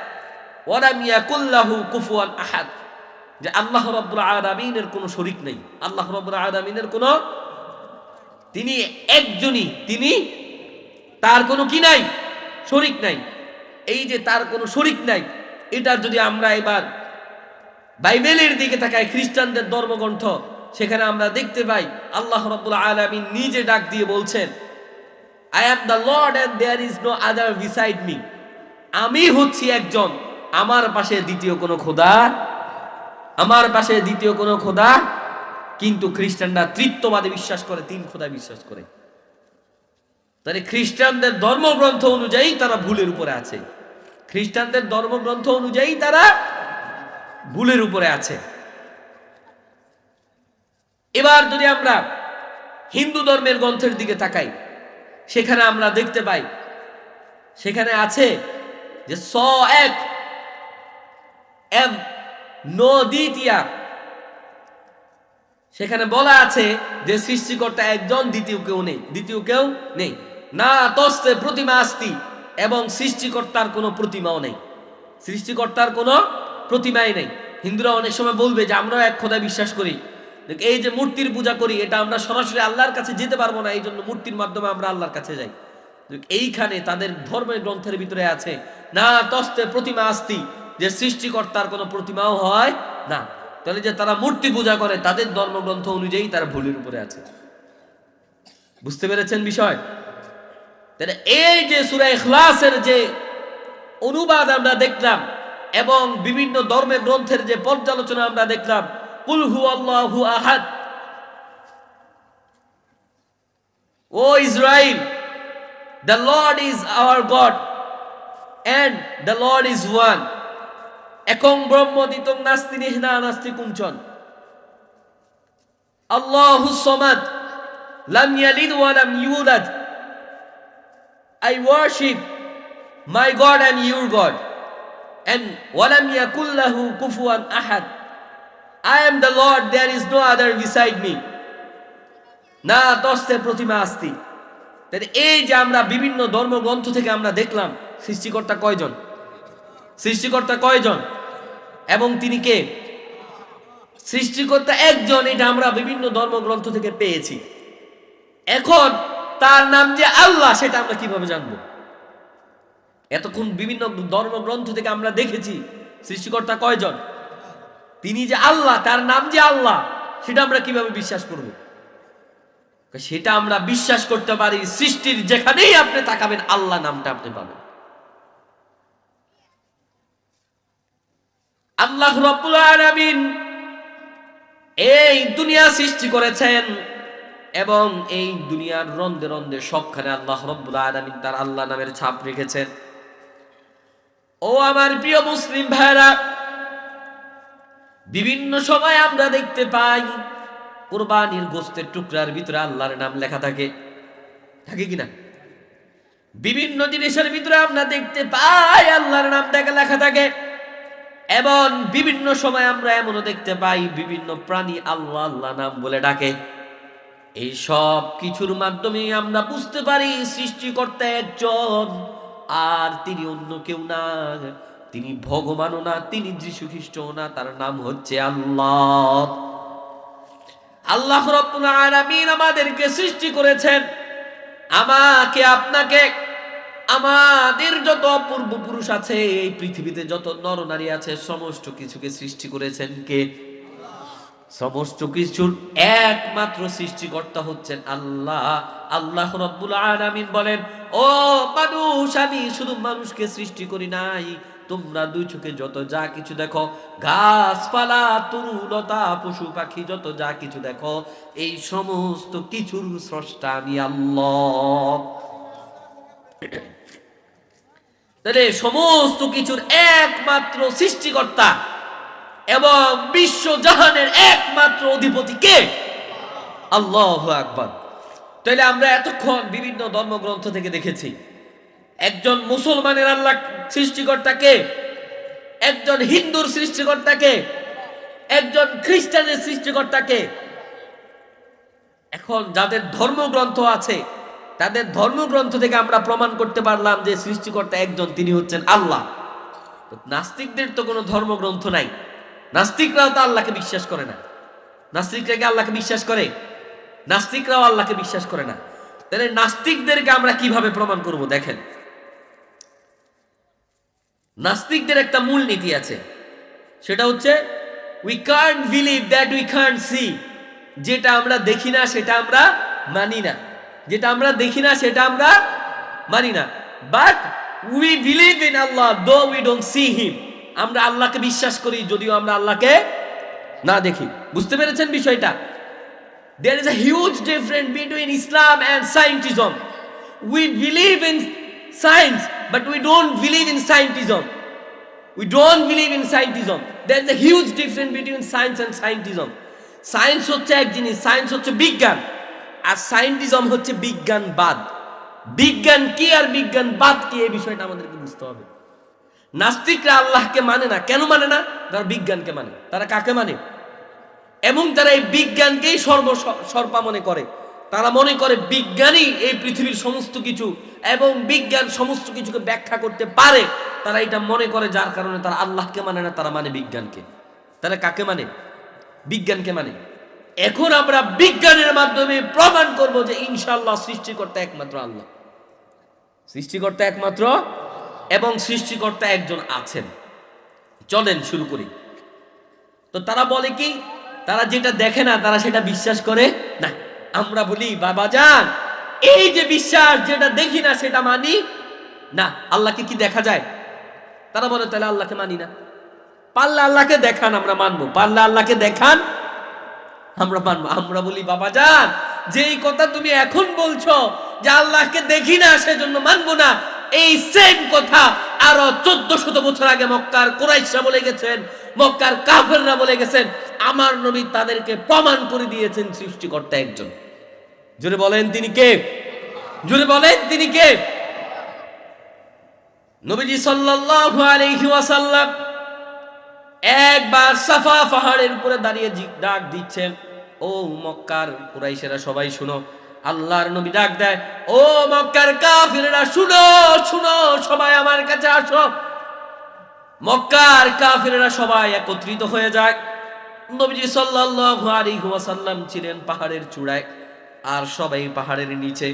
A: ওয়ালাম ইয়াকুল্লাহু কুফুয়ান আহাদ, যে আল্লাহ রব্বুল আলামিনের কোনো শরীক নেই। আল্লাহ রব্বুল আলামিনের কোনো, তিনি একজনই, তিনি তার কোনো কি নাই, শরীক নাই। এই যে তার কোনো শরীক নাই, এটার যদি আমরা এবার বাইবেলের দিকে তাকাই, খ্রিস্টানদের ধর্মগ্রন্থ, সেখানে আমরা দেখতে পাই আল্লাহ রাব্বুল আলামিন নিজে ডাক দিয়ে বলছেন, I am the Lord and there is no other beside me. আমি হচ্ছি একজন, আমার পাশে দ্বিতীয় কোনো খোদা, আমার পাশে দ্বিতীয় কোনো খোদা। কিন্তু খ্রিস্টানরা ত্রিত্ববাদে বিশ্বাস করে, 3 খোদা বিশ্বাস করে। তাহলে খ্রিস্টানদের ধর্মগ্রন্থ অনুযায়ী তারা ভুলের উপরে আছে, খ্রিস্টানদের ধর্মগ্রন্থ অনুযায়ী তারা ভুলের উপরে আছে। এবার যদি আমরা হিন্দু ধর্মের গ্রন্থের দিকে তাকাই, সেখানে আমরা দেখতে পাই, সেখানে আছে যে স এক এব নো দ্বিতীয়া, সেখানে বলা আছে যে সৃষ্টিকর্তা একজন, দ্বিতীয় কেউ নেই। না তস্তে প্রতিমা আস্তি, এবং সৃষ্টিকর্তার কোনো প্রতিমাও নেই, সৃষ্টিকর্তার কোনো প্রতিমাই নেই। হিন্দুরা অনেক সময় বলবে যে আমরাও এক খোদা বিশ্বাস করি, এই যে মূর্তির পূজা করি, এটা আমরা সরাসরি আল্লাহর কাছে যেতে পারবো না, এই জন্য মূর্তির মাধ্যমে আমরা আল্লাহর কাছে যাই। এইখানে তাদের ধর্মের গ্রন্থের ভিতরে আছে না তস্তে প্রতিমা আস্তি, যে সৃষ্টিকর্তার কোনো প্রতিমাও হয় না। তাহলে যে তারা মূর্তি পূজা করে, তাদের ধর্মগ্রন্থ অনুযায়ী তারা ভুলের উপরে আছে। বুঝতে পেরেছেন বিষয়? তাহলে এই যে সূরা ইখলাসের যে অনুবাদ আমরা দেখলাম এবং বিভিন্ন ধর্মের গ্রন্থের যে পর্যালোচনা আমরা দেখলাম, কুল হুয়াল্লাহু আহাদ, ও Israil, the Lord is our God and the Lord is one, একং ব্রহ্ম দ্বিতং নাস্তি নিহনা নাস্তি কুঞ্চন, আল্লাহুস সামাদ, লাম ইয়ালিদ ওয়া লাম ইউলাদ, I worship my God and your God, and walam yakul lahu kufuwan ahad, I am the Lord, there is no other beside me. না তস্তে প্রতিমা আস্তি। তাহলে এই যে আমরা বিভিন্ন ধর্মগ্রন্থ থেকে আমরা দেখলাম সৃষ্টিকর্তা কয়জন, সৃষ্টিকর্তা কয়জন এবং তিনি কে? সৃষ্টিকর্তা একজন, এটা আমরা বিভিন্ন ধর্মগ্রন্থ থেকে পেয়েছি। এখন তার নাম যে আল্লাহ, সেটা আমরা কিভাবে জানবো? এতক্ষণ বিভিন্ন ধর্মগ্রন্থ থেকে আমরা দেখেছি সৃষ্টিকর্তা কয়জন, তিনি যে আল্লাহ, তার নাম যে আল্লাহ, সেটা আমরা কিভাবে বিশ্বাস করব? সেটা আমরা বিশ্বাস করতে পারি সৃষ্টির যেখানেই আপনি তাকাবেন আল্লাহ নামটা আপনি পাবেন। আল্লাহ রাব্বুল আলামিন এই দুনিয়া সৃষ্টি করেছেন এবং এই দুনিয়ার রন্ধে রন্ধে সবখানে আল্লাহ রাব্বুল আলামিন তার আল্লাহ নামের ছাপ রেখেছেন। ও আমার প্রিয় মুসলিম ভাইরা, বিভিন্ন সময় আমরা দেখতে পাই কুরবানির গোশতের টুকরার ভিতরে আল্লাহর নাম লেখা থাকে, থাকে কিনা? বিভিন্ন জিনিসের ভিতরে আমরা দেখতে পাই আল্লাহর নাম লেখা থাকে, এবং বিভিন্ন সময় আমরা এমনও দেখতে পাই বিভিন্ন প্রাণী আল্লাহ আল্লাহ নাম বলে ডাকে। এই সব কিছুর মাধ্যমে আমরা বুঝতে পারি সৃষ্টিকর্তা একজন, আর তিনি অন্য কেউ না, তিনি ভগবানও না, তিনি যীশু খ্রিস্টও না, তার নাম হচ্ছে আল্লাহ। আল্লাহ রাব্বুল আলামিন আমাদেরকে সৃষ্টি করেছেন, আমাকে আপনাকে আমাদের যত পূর্বপুরুষ আছে, এই পৃথিবীতে যত নরনারী আছে, সমস্ত কিছুকে সৃষ্টি করেছেন কে? সমস্ত কিছুর একমাত্র সৃষ্টিকর্তা হচ্ছেন আল্লাহ। আল্লাহ রাব্বুল আলামিন বলেন, ও মানুষ, আমি শুধু মানুষকে সৃষ্টি করি নাই, তোমরা দুই চোখে যত যা কিছু দেখো, গাছপালা, তরুলতা, পশু পাখি, যত যা কিছু দেখো, এই সমস্ত কিছুর স্রষ্টা আমি আল্লাহ। তাহলে সমস্ত কিছুর একমাত্র সৃষ্টিকর্তা এবং বিশ্ব জাহানের একমাত্র অধিপতি কে? আল্লাহু আকবার। তাহলে আমরা এতক্ষণ বিভিন্ন ধর্মগ্রন্থ থেকে দেখেছি একজন মুসলমানের আল্লাহ সৃষ্টিকর্তাকে, একজন হিন্দুর সৃষ্টিকর্তাকে, একজন খ্রিস্টানের সৃষ্টিকর্তাকে। এখন যাদের ধর্মগ্রন্থ আছে, তাদের ধর্মগ্রন্থ থেকে আমরা প্রমাণ করতে পারলাম যে সৃষ্টিকর্তা একজন, তিনি হচ্ছেন আল্লাহ। নাস্তিকদের তো কোনো ধর্মগ্রন্থ নাই, নাস্তিকরাও তো আল্লাহকে বিশ্বাস করে না। নাস্তিকরা কি আল্লাহকে বিশ্বাস করে? নাস্তিকরাও আল্লাহকে বিশ্বাস করে না। তাহলে নাস্তিকদেরকে আমরা কিভাবে প্রমাণ করব? দেখেন, নাস্তিকদের একটা মূল নীতি আছে, সেটা হচ্ছে we can't believe that we can't see. যেটা আমরা দেখি না সেটা আমরা মানি না, যেটা আমরা দেখি না সেটা আমরা মানি না। But we believe in Allah though we don't see him. আমরা আল্লাহকে বিশ্বাস করি যদিও আমরা আল্লাহকে না দেখি। বুঝতে পেরেছেন বিষয়টা? There is a huge difference between Islam and scientism. We believe in science, but we don't believe in scientism. We don't believe in scientism. There is a huge difference between science and scientism. Science হচ্ছে এক জিনিস, science হচ্ছে বিজ্ঞান, আর scientism হচ্ছে বিজ্ঞানবাদ। বিজ্ঞান কি আর বিজ্ঞানবাদ কি, এই বিষয়টা আমাদেরকে বুঝতে হবে। নাস্তিকরা আল্লাহকে মানে না। কেন মানে না? তারা বিজ্ঞানকে মানে। তারা কাকে মানে? এবং তারা এই বিজ্ঞানকেই সর্বা মনে করে। তারা মনে করে বিজ্ঞানই এই পৃথিবীর সমস্ত কিছু, এবং বিজ্ঞান সমস্ত কিছুকে ব্যাখ্যা করতে পারে। তারা এটা মনে করে, যার কারণে তারা আল্লাহকে মানে না, তারা মানে বিজ্ঞানকে। তারা কাকে মানে? বিজ্ঞানকে মানে। এখন আমরা বিজ্ঞানের মাধ্যমে প্রমাণ করব যে ইনশাআল্লাহ সৃষ্টিকর্তা একমাত্র আল্লাহ, সৃষ্টিকর্তা একমাত্র, এবং সৃষ্টিকর্তা একজন আছেন। চলেন শুরু করি। তো তারা বলে কি? তারা যেটা দেখে না তারা সেটা বিশ্বাস করে না। আমরা বলি, বাবা যান, এই যে বিশ্বাস, যেটা দেখি না সেটা মানি না। আল্লাহকে কি দেখা যায়? তারা বলে তাহলে আল্লাহকে মানি না। পারলে আল্লাহকে দেখান, আমরা মানবো। পারলে আল্লাহকে দেখান, আমরা মানবো। আমরা বলি, বাবা যান, যেই কথা তুমি এখন বলছো যে আল্লাহকে দেখি না সেজন্য মানবো না, এই সেম কথা আরো 1400 বছর আগে মক্কার কুরাইশরা বলে গেছেন, মক্কার কাফেররা বলে গেছেন। আমার নবী তাদেরকে প্রমাণ করে দিয়েছেন সৃষ্টিকর্তা একজন। জোরে বলেন তিনি কে? জোরে বলেন তিনি কে? নবীজি সাল্লাল্লাহু আলাইহি ওয়াসাল্লাম একবার সাফা পাহাড়ের উপরে দাঁড়িয়ে ডাক দিচ্ছেন, ও মক্কার কুরাইশেরা সবাই শুনো। আল্লাহর নবী ডাক দেয়, ও মক্কার কাফিররা শুনো, শুনো, সবাই আমার কাছে আসো। মক্কার কাফিররা সবাই একত্রিত হয়ে যায়। নবীজি সাল্লাল্লাহু আলাইহি ওয়াসাল্লাম ছিলেন পাহাড়ের চূড়ায়, আর সবাই পাহাড়ের নিচে।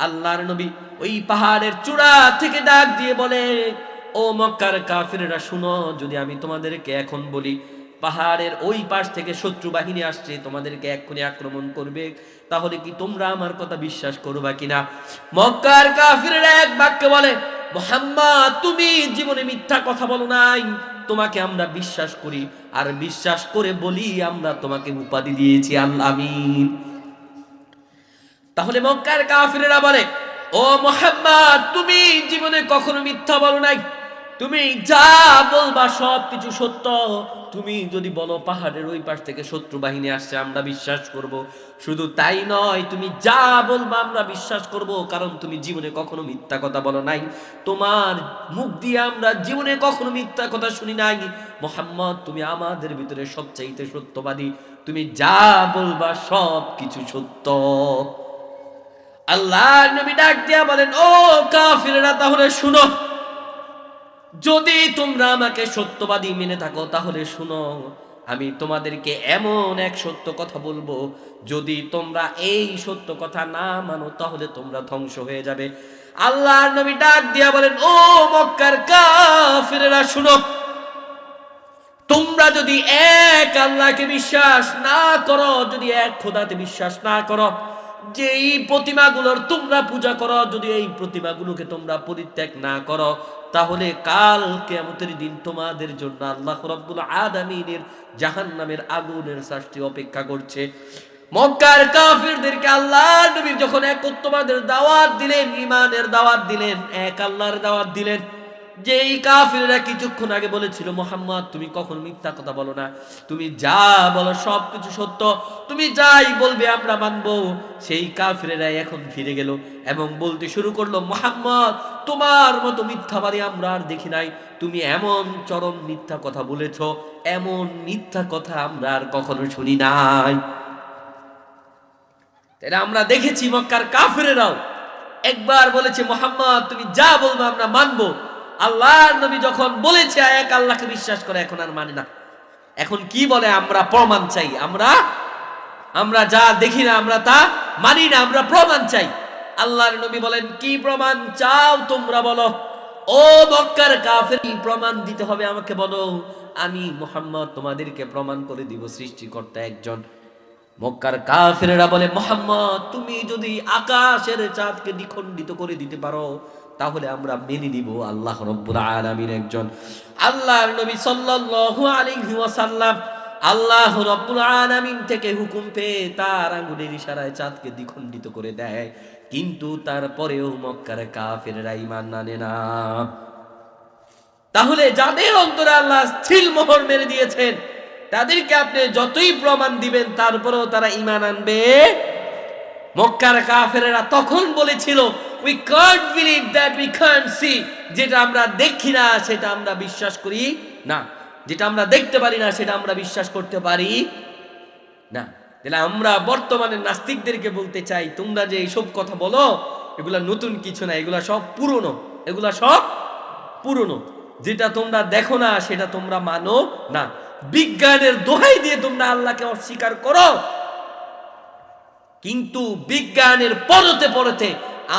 A: আল্লাহর নবী ওই পাহাড়ের চূড়া থেকে ডাক দিয়ে বলে, ও মক্কার কাফিররা শুনো, যদি আমি তোমাদেরকে এখন বলি পাহাড়ের ওই পাশ থেকে শত্রু বাহিনী আসছে, তোমাদেরকে এক্ষুনি আক্রমণ করবে, তাহলে কি তোমরা আমার কথা বিশ্বাস করবা কিনা? মক্কার কাফিররা এক বাক্যে বলে, মুহাম্মদ তুমি জীবনে মিথ্যা কথা বলো নাই, তোমাকে আমরা বিশ্বাস করি, আর বিশ্বাস করে বলি আমরা তোমাকে উপাধি দিয়েছি আল আমিন। তাহলে মক্কার কাফিররা বলে, ও মুহাম্মদ তুমি জীবনে কখনো মিথ্যা বলো নাই, তুমি যা বলবা সব কিছু সত্য। তুমি যদি বলো পাহাড়ের ওই পাশ থেকে শত্রু বাহিনী আসছে, আমরা বিশ্বাস করব। শুধু তাই নয়, তুমি যা বলবা আমরা বিশ্বাস করব, কারণ তুমি জীবনে কখনো মিথ্যা কথা বলো নাই। তোমার মুখ দিয়ে আমরা জীবনে কখনো মিথ্যা কথা শুনি নাই। মুহাম্মদ তুমি আমাদের ভিতরে সবচাইতে সত্যবাদী, তুমি যা বলবা সব কিছু সত্য। আল্লাহ নবী ডাক দিয়া বলেন, ও কাফিররা তাহলে শুনো, যদি তোমরা আমাকে সত্যবাদী মেনে থাকো তাহলে শুনো, আমি তোমাদেরকে এমন এক সত্য কথা বলবো, যদি তোমরা এই সত্য কথা না মানো তাহলে তোমরা ধ্বংস হয়ে যাবে। আল্লাহর নবী ডাক দিয়া বলেন, ও মক্কার কাফিরেরা শুনো, তোমরা যদি এক আল্লাহকে বিশ্বাস না করো, যদি এক খোদাতে বিশ্বাস না করো, যে এই প্রতিমাগুলোর তোমরা পূজা করো, যদি এই প্রতিমাগুলোকে তোমরা পরিত্যাগ না করো, তাহলে কাল কিয়ামতের দিন তোমাদের জন্য আল্লাহ রাব্বুল আলামিনের জাহান্নামের আগুনের শাস্তি অপেক্ষা করছে। মক্কার কাফিরদেরকে আল্লাহর নবী যখন একত্ববাদের দাওয়াত দিলেন, ঈমানের দাওয়াত দিলেন, এক আল্লাহর দাওয়াত দিলেন, যে এই কাফিররা কিছুক্ষণ আগে বলেছিল, মুহাম্মদ তুমি কখনো মিথ্যা কথা বলো না, তুমি যা বলো সবকিছু সত্য, তুমি যাই বলবে আমরা মানবো, সেই কাফিরেরা এখন ফিরে গেল এবং বলতে শুরু করলো, মুহাম্মদ তোমার মতো মিথ্যাবাদী আমরা আর দেখি নাই, তুমি এমন চরম মিথ্যা কথা বলেছো, এমন মিথ্যা কথা আমরা আর কখনো শুনি নাই। তাই আমরা দেখেছি মক্কার কাফিরেরাও একবার বলেছে, মুহাম্মদ তুমি যা বলবে আমরা মানবো। আল্লাহর নবী যখন বলেছে এক আল্লাহকে বিশ্বাস করে, এখন আর মানে না, এখন কি বলে, আমরা প্রমাণ চাই, আমরা যা দেখি না আমরা তা মানি না, আমরা প্রমাণ চাই। আল্লাহর নবী বলেন, কি প্রমাণ চাও তোমরা বলো। ও মক্কার কাফের, কি প্রমাণ দিতে হবে আমাকে বলো, আমি মুহাম্মদ তোমাদেরকে প্রমাণ করে দিব সৃষ্টিকর্তা একজন। মক্কার কাফেরেরা বলে, মুহাম্মদ তুমি যদি আকাশের চাঁদকে দ্বিখণ্ডিত করে দিতে পারো, তাহলে আমরা মেনে নিব আল্লাহ রাব্বুল আলামিন একজন। আল্লাহর নবী সাল্লাল্লাহু আলাইহি ওয়াসাল্লাম আল্লাহ রাব্বুল আলামিন থেকে হুকুম পেয়ে তার আঙ্গুলের ইশারায় চাঁদকে দ্বিখণ্ডিত করে দেয়, কিন্তু তারপরেও মক্কার কাফেররা ঈমান আনে না। তাহলে যাদের অন্তরে আল্লাহ স্থির মোহর মেরে দিয়েছেন, তাদেরকে আপনি যতই প্রমাণ দিবেন তারপরেও তারা ঈমান আনবে। মক্কার কাফেরেরা তখন বলেছিল, we can't believe that we can't see, যেটা আমরা দেখি না সেটা আমরা বিশ্বাস করি না, যেটা আমরা দেখতে পারি না সেটা আমরা বিশ্বাস করতে পারি না। তাহলে আমরা বর্তমানে নাস্তিকদেরকে বলতে চাই, তোমরা যে এইসব কথা বলো এগুলা নতুন কিছু না, এগুলা সব পুরনো, এগুলা সব পুরনো, যেটা তোমরা দেখো না সেটা তোমরা মানো না, বিজ্ঞানের দোহাই দিয়ে তোমরা আল্লাহকে অস্বীকার করো, কিন্তু বিজ্ঞানের পরতে পরতে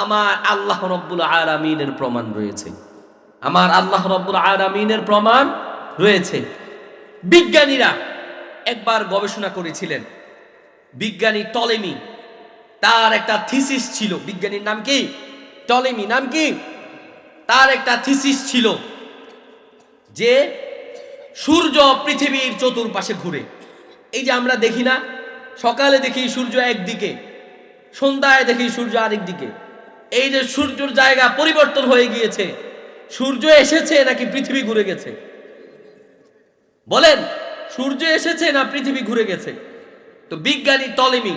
A: আমার আল্লাহ রাব্বুল আলামিনের প্রমাণ রয়েছে, আমার আল্লাহ রাব্বুল আলামিনের প্রমাণ রয়েছে। বিজ্ঞানীরা একবার গবেষণা করেছিলেন, বিজ্ঞানী টলেমি, তার একটা থিসিস ছিল, বিজ্ঞানীর নাম কি? টলেমি, নাম কি? তার একটা থিসিস ছিল যে সূর্য পৃথিবীর চতুর্পাশে ঘুরে। এই যে আমরা দেখি না, সকালে দেখি সূর্য একদিকে, সন্ধ্যায় দেখি সূর্য আরেক দিকে, এই যে সূর্যের জায়গা পরিবর্তন হয়ে গিয়েছে, সূর্য এসেছে নাকি পৃথিবী ঘুরে গেছে? বলেন, সূর্য এসেছে না পৃথিবী ঘুরে গেছে? তো বিজ্ঞানী টলেমি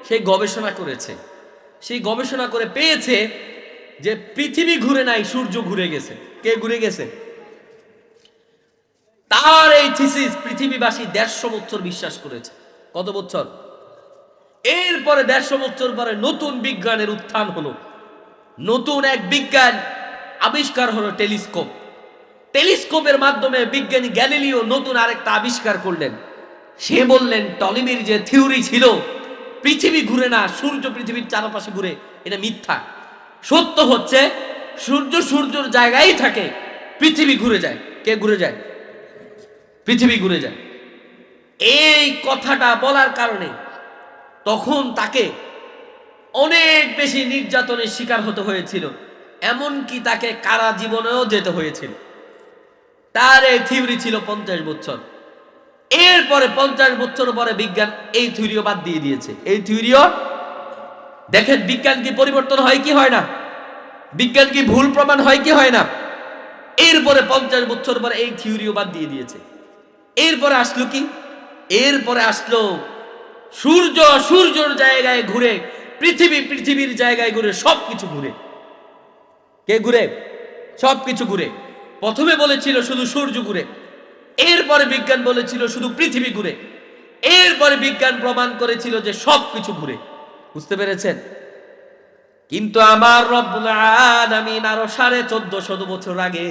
A: সেই গবেষণা করেছে, সেই গবেষণা করে পেয়েছে যে পৃথিবী ঘুরে নাই, সূর্য ঘুরে গেছে। কে ঘুরে গেছে? তার এই থিসিস পৃথিবীবাসী 150 বছর বিশ্বাস করেছে। কত বছর? এরপরে 150 বছর পরে নতুন বিজ্ঞানের উত্থান হলো, নতুন এক বিজ্ঞান আবিষ্কার হলো, টেলিস্কোপ। টেলিস্কোপের মাধ্যমে বিজ্ঞানী গ্যালিলিও নতুন আরেকটা আবিষ্কার করলেন। সে বললেন, টলেমির যে থিওরি ছিল পৃথিবী ঘুরে না, সূর্য পৃথিবীর চারপাশে ঘুরে, এটা মিথ্যা। সত্য হচ্ছে সূর্য সূর্যের জায়গায় থাকে, পৃথিবী ঘুরে যায়। কে ঘুরে যায়? পৃথিবী ঘুরে যায়। এই কথাটা বলার কারণে তখন তাকে অনেক বেশি নির্যাতনের শিকার হতে হয়েছিল, এমনকি তাকে কারা জীবনেও যেতে হয়েছিল। তার এই থিওরি ছিল 50 বছর। এরপরে 50 বছর পরে বিজ্ঞান এই থিওরিও বাদ দিয়ে দিয়েছে। এই থিওরিও দেখেন, বিজ্ঞান কি পরিবর্তন হয় কি হয় না? বিজ্ঞান কি ভুল প্রমাণ হয় কি হয় না? এরপরে 50 বছর পরে এই থিওরিও বাদ দিয়ে দিয়েছে। এরপরে আসলো কি? এরপরে আসলো সূর্য সূর্যের জায়গায় ঘুরে, পৃথিবী পৃথিবীর জায়গায় ঘুরে, সবকিছু ঘুরে। কে ঘুরে? সবকিছু ঘুরে। প্রথমে বলেছিল শুধু সূর্য ঘুরে, এরপরে বিজ্ঞান বলেছিল শুধু পৃথিবী ঘুরে, এরপরে বিজ্ঞান প্রমাণ করেছিল যে সবকিছু ঘুরে। বুঝতে পেরেছেন? কিন্তু আমার রব্বুল আলামিন আরো 1450 বছর আগে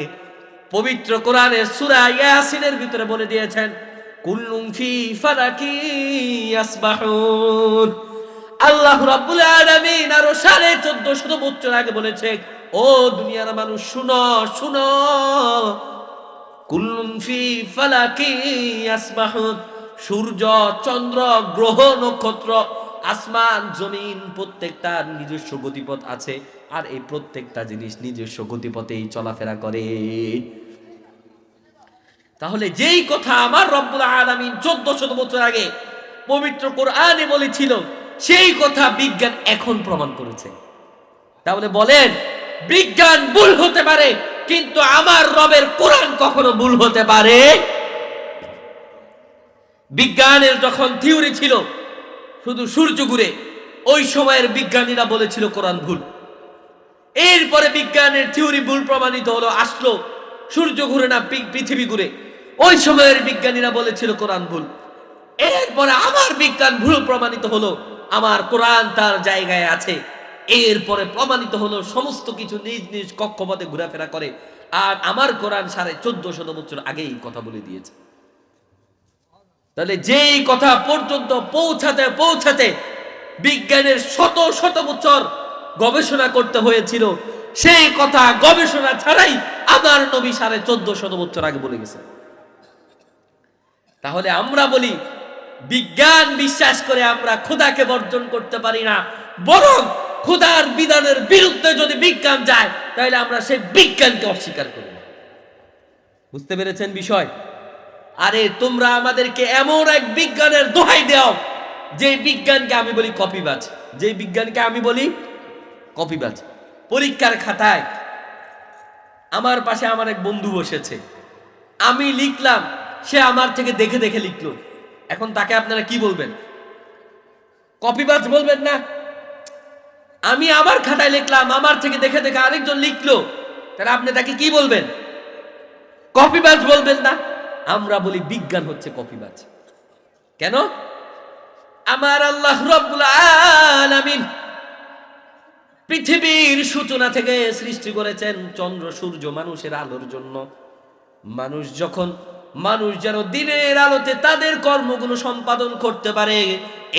A: পবিত্র কোরআনের সূরা ইয়াসিনের ভিতরে বলে দিয়েছেন, কুল্লুম ফি ফালাকি ইয়াসবাহুন। আল্লাহ রাব্বুল আলামিন আরো 1450 বছর আগে বলেছে, ও দুনিয়ার মানুষ শুনো শুনো, কুল্লুন ফি ফালাকি ইয়াসবাহুন, সূর্য চন্দ্র গ্রহ নক্ষত্র আসমান জমিন প্রত্যেকটার নিজস্ব গতিপথ আছে, আর এই প্রত্যেকটা জিনিস নিজস্ব গতিপথেই চলাফেরা করে। তাহলে যেই কথা আমার রব্বুল আলামিন 1400 বছর আগে পবিত্র কোরআনে বলেছিল, সেই কথা বিজ্ঞান এখন প্রমাণ করেছে। তাহলে বলেন, বিজ্ঞান ভুল হতে পারে, কিন্তু আমার রবের কোরআন কখনো ভুল হতে পারে? বিজ্ঞানের যখন থিওরি ছিল শুধু সূর্য ঘুরে, ওই সময়ের বিজ্ঞানীরা বলেছিল কোরআন ভুল। এরপরে বিজ্ঞানের থিওরি ভুল প্রমাণিত হলো, আসলো সূর্য ঘুরে না পৃথিবী ঘুরে, ওই সময়ের বিজ্ঞানীরা বলেছিল কোরআন ভুল। এরপরে আমার বিজ্ঞান ভুল প্রমাণিত হলো, আমার কোরআন তার জায়গায় আছে। এরপরে প্রমাণিত হলো সমস্ত কিছু নিজ নিজ কক্ষপথে ঘোরাফেরা করে, আর আমার কোরআন 1450 বছর আগেই কথা বলে দিয়েছে। তাহলে যেই কথা পর্যন্ত পৌঁছাতে পৌঁছাতে বিজ্ঞানের শত শত বছর গবেষণা করতে হয়েছিল, সেই কথা গবেষণা ছাড়াই আমার নবী 1450 বছর আগে বলে গেছে। তাহলে আমরা বলি, বিজ্ঞান বিশ্বাস করে আমরা খোদাকে বর্জন করতে পারি না, বরং খোদার বিধানের বিরুদ্ধে যদি বিজ্ঞান যায়, তাহলে আমরা সেই বিজ্ঞানকে অস্বীকার করি। বুঝতে পেরেছেন বিষয়? আরে তোমরা আমাদেরকে এমন এক বিজ্ঞানের দোহাই দাও, যে বিজ্ঞানকে আমি বলি কপিবাজ, যে বিজ্ঞানকে আমি বলি কপিবাজ। পরীক্ষার খাতায় আমার পাশে আমার এক বন্ধু বসেছে, আমি লিখলাম, সে আমার থেকে দেখে দেখে লিখলো। এখন তাকে আপনারা কি বলবেন? কপিবাজ বলবেন না? আমি আমার খাতায় লিখলাম, আমার থেকে দেখে দেখে আরেকজন লিখলো, তাহলে আপনি তাকে কি বলবেন? কপিবাজ বলবেন না? আমরা বলি বিজ্ঞান হচ্ছে কপিবাজ। কেন? আমার আল্লাহ রাব্বুল আলামিন পৃথিবীর সূচনা থেকে সৃষ্টি করেছেন চন্দ্র সূর্য মানুষের আলোর জন্য। মানুষ যেন দিনের আলোতে তাদের কর্মগুলো সম্পাদন করতে পারে,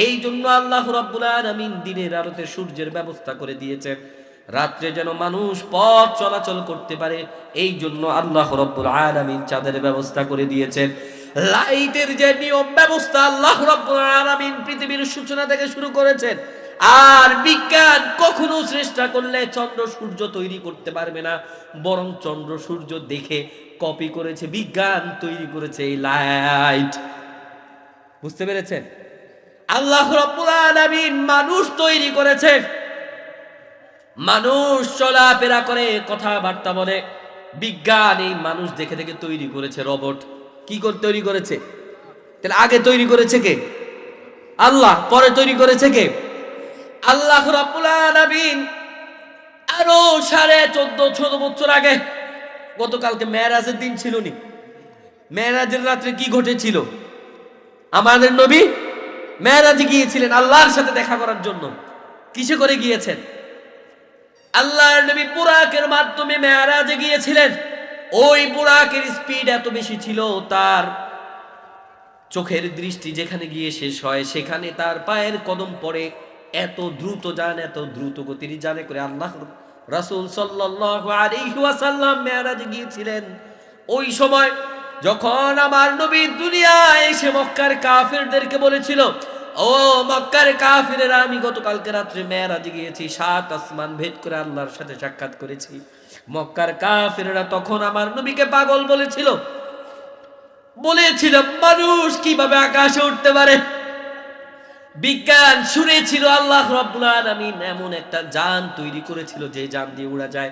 A: এই জন্য আল্লাহ রাব্বুল আলামিন দিনের আলোতে সূর্যের ব্যবস্থা করে দিয়েছেন। রাত্রে যেন মানুষ পথ চলাচল করতে পারে, এই জন্য আল্লাহ রাব্বুল আলামিন চাঁদের ব্যবস্থা করে দিয়েছেন। লাইটের যে নিয়ম ব্যবস্থা আল্লাহ রাব্বুল আলামিন পৃথিবীর সূচনা থেকে শুরু করেছেন। আর বিজ্ঞান কখনো চেষ্টা করলে চন্দ্র সূর্য তৈরি করতে পারবে না, বরং চন্দ্র সূর্য দেখে কপি করেছে বিজ্ঞান, তৈরি করেছে এই লাইট। বুঝতে পেরেছেন? আল্লাহ রাব্বুল আলামিন মানুষ তৈরি করেছেন, মানুষ চলাফেরা করে, কথাবার্তা বলে, বিজ্ঞান এই মানুষ দেখে দেখে তৈরি করেছে রোবট। কি করে তৈরি করেছে? তাহলে আগে তৈরি করেছে কে? আল্লাহ। পরে তৈরি করেছে কে? আল্লাহ রাব্বুল আলামিন আরো 1450 বছর আগে, গতকালকে মেরাজের দিন ছিল নি? মেরাজের রাত্রে কি ঘটেছিল? আমাদের নবী মেরাজে গিয়েছিলেন আল্লাহর সাথে দেখা করার জন্য। কিসে করে গিয়েছেন? আল্লাহর নবী বুরাকের মাধ্যমে মেরাজে গিয়েছিলেন। ওই বুরাকের স্পিড এত বেশি ছিল, তার চোখের দৃষ্টি যেখানে গিয়ে শেষ হয়, সেখানে তার পায়ের কদম পড়ে। এত দ্রুত যান, এত দ্রুত গতির জানে করে আল্লাহ রাসূল সাল্লাল্লাহু আলাইহি ওয়াসাল্লাম মেরাজে গিয়েছিলেন। ওই সময় যখন আমার নবী দুনিয়ায় এসে মক্কার কাফিরদেরকে বলেছিল, ও মক্কার কাফিরেরা, আমি গতকালকে রাত্রে মেরাজে গিয়েছি, 7 আসমান ভেদ করে আল্লাহর সাথে সাক্ষাৎ করেছি। মক্কার কাফিরেরা তখন আমার নবীকে পাগল বলেছিল, মানুষ কিভাবে আকাশে উঠতে পারে। বিজ্ঞান শুনেছিল আল্লাহ রাব্বুল আলামিন এমন একটা যান তৈরি করেছিল যে যান দিয়ে উড়া যায়।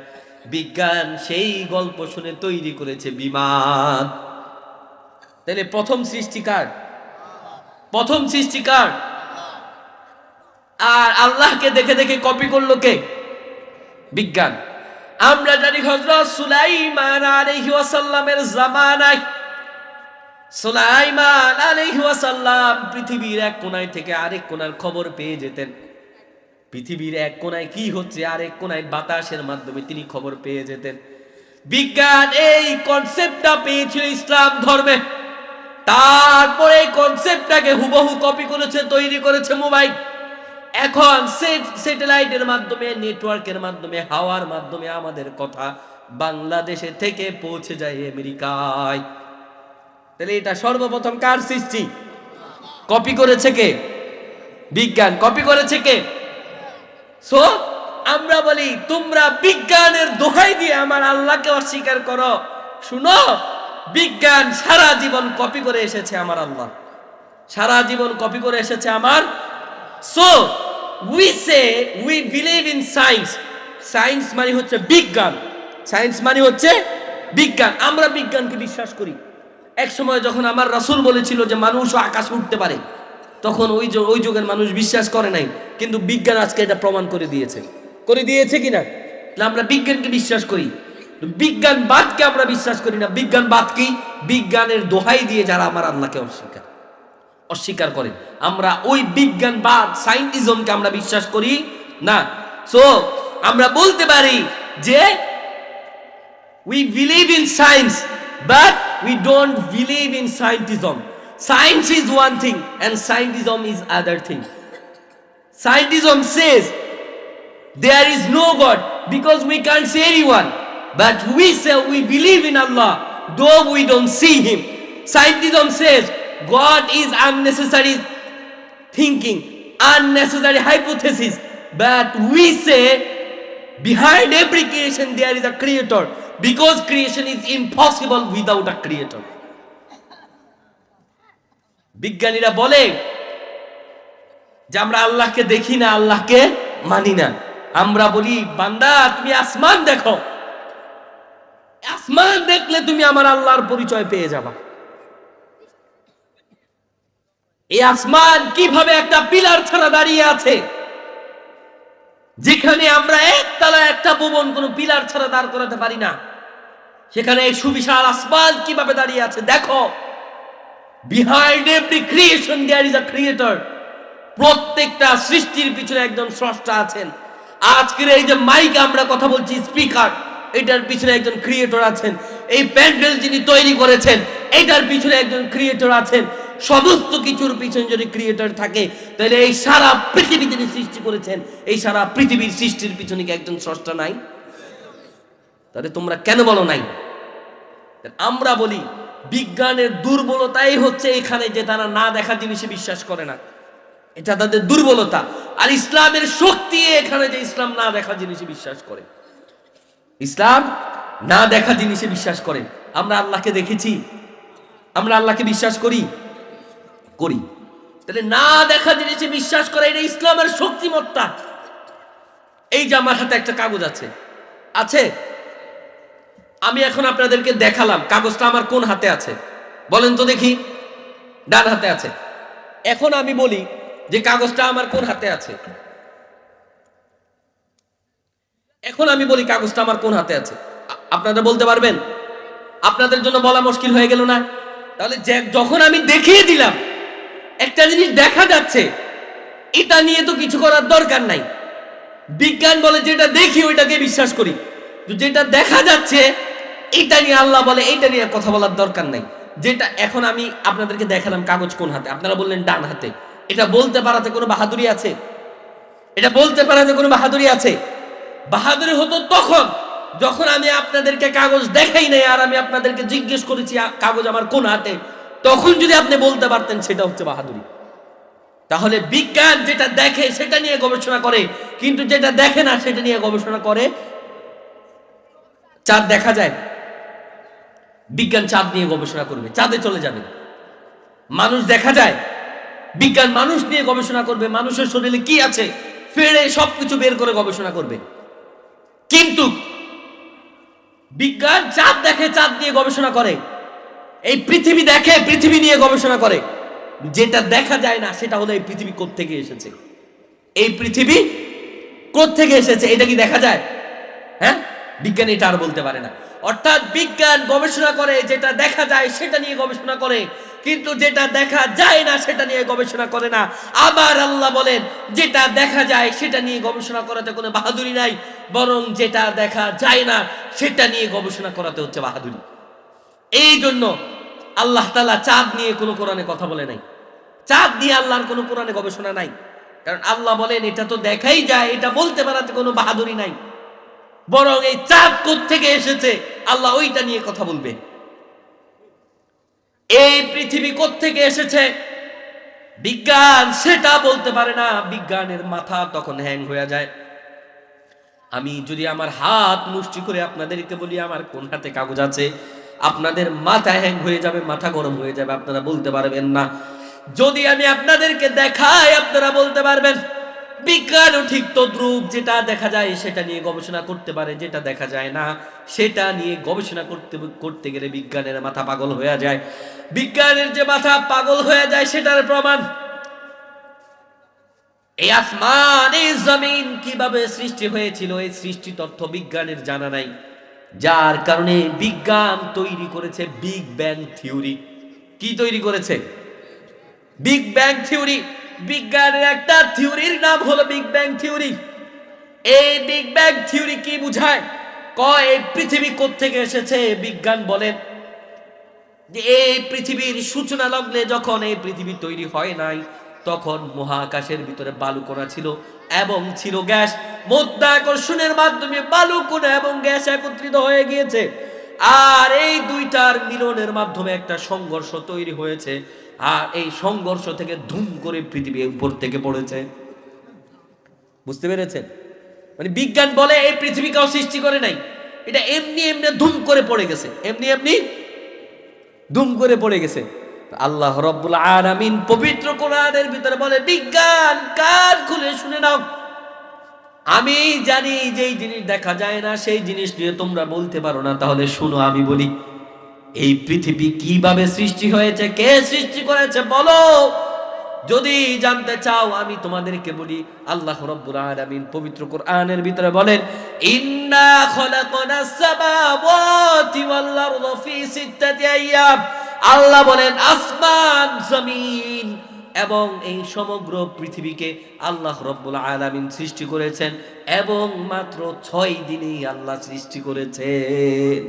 A: বিজ্ঞান সেই গল্প শুনে তৈরি করেছে বিমান। তাহলে প্রথম সৃষ্টিকার আর আল্লাহকে দেখে দেখে কপি করলো কে? বিজ্ঞান। আমরা জানি হযরত সুলাইমান আলাইহিস সালামের জামানায় সুলাইমান আলাইহিস সালাম পৃথিবীর এক কোণায় থেকে আরেক কোণার খবর পেয়ে যেতেন। পৃথিবীর এক কোণায় কি হচ্ছে আরেক কোণায় বাতাসের মাধ্যমে তিনি খবর পেয়ে যেতেন। বিজ্ঞান এই কনসেপ্টটা পেয়েছিল ইসলাম ধর্মে, তারপরে এই কনসেপ্টটাকে হুবহু কপি করেছে, তৈরি করেছে মোবাইল। এখন স্যাটেলাইটের মাধ্যমে, নেটওয়ার্কের মাধ্যমে, হাওয়ার মাধ্যমে আমাদের কথা বাংলাদেশে থেকে পৌঁছে যায় আমেরিকায়। তাহলে এটা সর্বপ্রথম কার সৃষ্টি? কপি করেছে কে? বিজ্ঞান। কপি করেছে কে? সো আমরা বলি তোমরা বিজ্ঞানের দোহাই দিয়ে আমার আল্লাহকে অস্বীকার করো। শুনো, বিজ্ঞান সারা জীবন কপি করে এসেছে আমার আল্লাহ, সারা জীবন কপি করে এসেছে আমার। So we say we believe in science. Science মানে হচ্ছে বিজ্ঞান, সায়েন্স মানে হচ্ছে বিজ্ঞান। আমরা বিজ্ঞানকে বিশ্বাস করি। এক সময় যখন আমার রাসূল বলেছিল যে মানুষও আকাশে উঠতে পারে, তখন ওই যুগের মানুষ বিশ্বাস করে নাই, কিন্তু বিজ্ঞান আজকে এটা প্রমাণ করে দিয়েছে কিনা? আমরা বিজ্ঞানকে বিশ্বাস করি, বিজ্ঞানবাদকে আমরা বিশ্বাস করি না। বিজ্ঞানবাদ কি? বিজ্ঞানের দোহাই দিয়ে যারা আমার আল্লাহকে অস্বীকার করে, আমরা ওই বিজ্ঞানবাদ সায়েন্টিজমকে আমরা বিশ্বাস করি না। সো আমরা বলতে পারি যে we believe in science but we don't believe in scientism. Science is one thing and scientism is other thing. Scientism says there is no God because we can't see anyone, but we say we believe in Allah though we don't see him. Scientism says God is unnecessary thinking, unnecessary hypothesis, but we say behind every creation there is a creator because creation is impossible without a creator. বিজ্ঞানীরা বলে যে আমরা আল্লাহকে দেখি না, আল্লাহকে মানি না। আমরা বলি বান্দা তুমি আসমান দেখো, আসমান দেখলে তুমি আমার আল্লাহর পরিচয় পেয়ে যাবা। এই আসমান কিভাবে একটা পিলার ছাড়া দাঁড়িয়ে আছে, যেখানে আমরা একতলা একটা ভবন কোনো পিলার ছাড়া দাঁড় করাতে পারি না, সেখানে এই সুবিশাল আসমান কিভাবে দাঁড়িয়ে আছে দেখো। Behind every creation there is a creator. প্রত্যেকটা সৃষ্টির পিছনে একজন স্রষ্টা আছেন। আজকের এই যে মাইক আমরা কথা বলছি, স্পিকার, এটার পিছনে একজন ক্রিয়েটর আছেন। এই প্যান্ডেল যিনি তৈরি করেছেন, এটার পিছনে একজন ক্রিয়েটর আছেন। সমস্ত কিছুর পিছনে যদি ক্রিয়েটর থাকে, তাহলে এই সারা পৃথিবী যিনি সৃষ্টি করেছেন, এই সারা পৃথিবীর সৃষ্টির পিছনে কি একজন স্রষ্টা নাই? তাহলে তোমরা কেন বলো নাই? আমরা বলি বিজ্ঞানের দুর্বলতাই হচ্ছে এখানে যে তারা না দেখা জিনিসে বিশ্বাস করে না, এটা তাদের দুর্বলতা। আর ইসলামের শক্তি এখানে যে ইসলাম না দেখা জিনিসে বিশ্বাস করে, ইসলাম না দেখা জিনিসে বিশ্বাস করে। আমরা আল্লাহকে দেখেছি, আমরা আল্লাহকে বিশ্বাস করি। তাহলে না দেখা জিনিসে বিশ্বাস করে, এটা ইসলামের শক্তিমত্তা। এই যে আমার হাতে একটা কাগজ আছে, আমি এখন আপনাদেরকে দেখালাম কাগজটা আমার কোন হাতে আছে, বলেন তো দেখি। ডান হাতে আছে। এখন আমি বলি যে কাগজটা আমার কোন হাতে আছে, এখন আমি বলি কাগজটা আমার কোন হাতে আছে। আপনারা বলতে পারবেন? আপনাদের জন্য বলা মুশকিল হয়ে গেল না? তাহলে যখন আমি দেখিয়ে দিলাম একটা জিনিস দেখা যাচ্ছে, এটা নিয়ে তো কিছু করার দরকার নাই। বিজ্ঞান বলে যেটা দেখি ওইটাকে বিশ্বাস করি, যেটা দেখা যাচ্ছে এটা নিয়ে আল্লাহ বলে এটা নিয়ে কথা বলার দরকার নাই। যেটা এখন আমি আপনাদেরকে দেখালাম কাগজ কোন হাতে, আপনারা বললেন ডান হাতে। এটা বলতে পারাতে কোনো বাহাদুরি আছে? এটা বলতে পারাতে কোনো বাহাদুরি আছে? বাহাদুরি হতো তখন যখন আমি আপনাদেরকে কাগজ দেখাই নাই আর আমি আপনাদেরকে জিজ্ঞেস করেছি কাগজ আমার কোন হাতে, তখন যদি আপনি বলতে পারতেন সেটা হচ্ছে বাহাদুরি। তাহলে বিজ্ঞান যেটা দেখে সেটা নিয়ে গবেষণা করে, কিন্তু যেটা দেখে না সেটা নিয়ে গবেষণা করে। চাঁদ দেখা যায়, বিজ্ঞান চাঁদ নিয়ে গবেষণা করবে, চাঁদে চলে যাবে। মানুষ দেখা যায়, বিজ্ঞান মানুষ নিয়ে গবেষণা করবে, মানুষের শরীরে কি আছে ফেরে সবকিছু বের করে গবেষণা করবে। কিন্তু বিজ্ঞান চাঁদ দেখে, চাঁদ নিয়ে গবেষণা করে। এই পৃথিবী দেখে, পৃথিবী নিয়ে গবেষণা করে। যেটা দেখা যায় না সেটা হলো এই পৃথিবী কোত্থেকে এসেছে, এই পৃথিবী কোত্থেকে এসেছে এটা কি দেখা যায়? হ্যাঁ, বিজ্ঞান এটা আর বলতে পারে না। অর্থাৎ বিজ্ঞান গবেষণা করে, যেটা দেখা যায় সেটা নিয়ে গবেষণা করে, কিন্তু যেটা দেখা যায় না সেটা নিয়ে গবেষণা করে না। আবার আল্লাহ বলেন যেটা দেখা যায় সেটা নিয়ে গবেষণা করাতে কোনো বাহাদুরি নাই, বরং যেটা দেখা যায় না সেটা নিয়ে গবেষণা করাতে হচ্ছে বাহাদুরি। এই জন্য আল্লাহ তাআলা চাঁদ নিয়ে কোনো কোরআনে কথা বলে নাই, চাঁদ নিয়ে আল্লাহর কোনো কোরআনে গবেষণা নাই। কারণ আল্লাহ বলেন এটা তো দেখাই যায়, এটা বলতে পারাতে কোনো বাহাদুরি নাই, বরং এই চাঁদ কোত্থেকে এসেছে আল্লাহ ওইটা নিয়ে কথা বলবে। এই পৃথিবী কোত্থেকে এসেছে বিজ্ঞান সেটা বলতে পারে না, বিজ্ঞানের মাথা তখন হ্যাং হয়ে যায়। আমি যদি আমার হাত মুষ্টি করে আপনাদেরকে বলি আমার কোন হাতে কাগজ আছে, আপনাদের মাথা হ্যাং হয়ে যাবে, মাথা গরম হয়ে যাবে, আপনারা বলতে পারবেন না। যদি আমি আপনাদেরকে দেখাই আপনারা বলতে পারবেন। বিজ্ঞানও ঠিক তদ্রূপ, যেটা দেখা যায় সেটা নিয়ে গবেষণা করতে পারে, যেটা দেখা যায় না সেটা নিয়ে গবেষণা করতে গেলে বিজ্ঞানের মাথা পাগল হয়ে যায়। বিজ্ঞানের যে মাথা পাগল হয়ে যায় সেটার প্রমাণ এই আসমান এই জমিন কিভাবে সৃষ্টি হয়েছিল, এই সৃষ্টি তথ্য বিজ্ঞানের জানা নাই, যার কারণে বিজ্ঞান তৈরি করেছে বিগ ব্যাং থিওরি। কি তৈরি করেছে? Big bang theory. বিজ্ঞানের একটা থিওরির নাম হলো বিগ ব্যাং থিওরি। এই বিগ ব্যাং থিওরি কি বুঝায়? কয় এই পৃথিবী কোত্থেকে এসেছে। বিজ্ঞান বলেন যে এই পৃথিবীর সূচনা লগ্নে যখন এই পৃথিবী তৈরি হয় নাই, তখন মহাকাশের ভিতরে বালুকণা ছিল এবং ছিল গ্যাস। মাধ্যাকর্ষণের মাধ্যমে বালুকণা এবং গ্যাস একত্রিত হয়ে গিয়েছে, আর এই দুইটার মিলনের মাধ্যমে একটা সংঘর্ষ তৈরি হয়েছে, আর এই সংঘর্ষ থেকে ধুম করে পৃথিবী উপর থেকে পড়েছে। বুঝতে পেরেছেন? মানে বিজ্ঞান বলে এই পৃথিবী কেউ সৃষ্টি করে নাই, এটা এমনি এমনি ধুম করে পড়ে গেছে, এমনি এমনি ধুম করে পড়ে গেছে। আল্লাহ রাব্বুল আলামিন পবিত্র কোরআনের ভিতরে বলে, বিজ্ঞান কান খুলে শুনে নাও, আমি জানি যেই জিনিস দেখা যায় না সেই জিনিস নিয়ে তোমরা বলতে পারো না, তাহলে শুনো আমি বলি। এই পৃথিবী কিভাবে সৃষ্টি হয়েছে, কে সৃষ্টি করেছে বলো। যদি জানতে চাও আমি তোমাদেরকে বলি, আল্লাহ রাব্বুল আলামিন পবিত্র কোরআনের ভিতরে বলেন, ইন্না খলাকনাস সামাওয়াতি ওয়াল আরদা ফি সিত্তাতি আইয়াম। আল্লাহ বলেন আসমান জমিন এবং এই সমগ্র পৃথিবীকে আল্লাহ রাব্বুল আলামিন সৃষ্টি করেছেন, এবং মাত্র 6 দিনেই আল্লাহ সৃষ্টি করেছেন।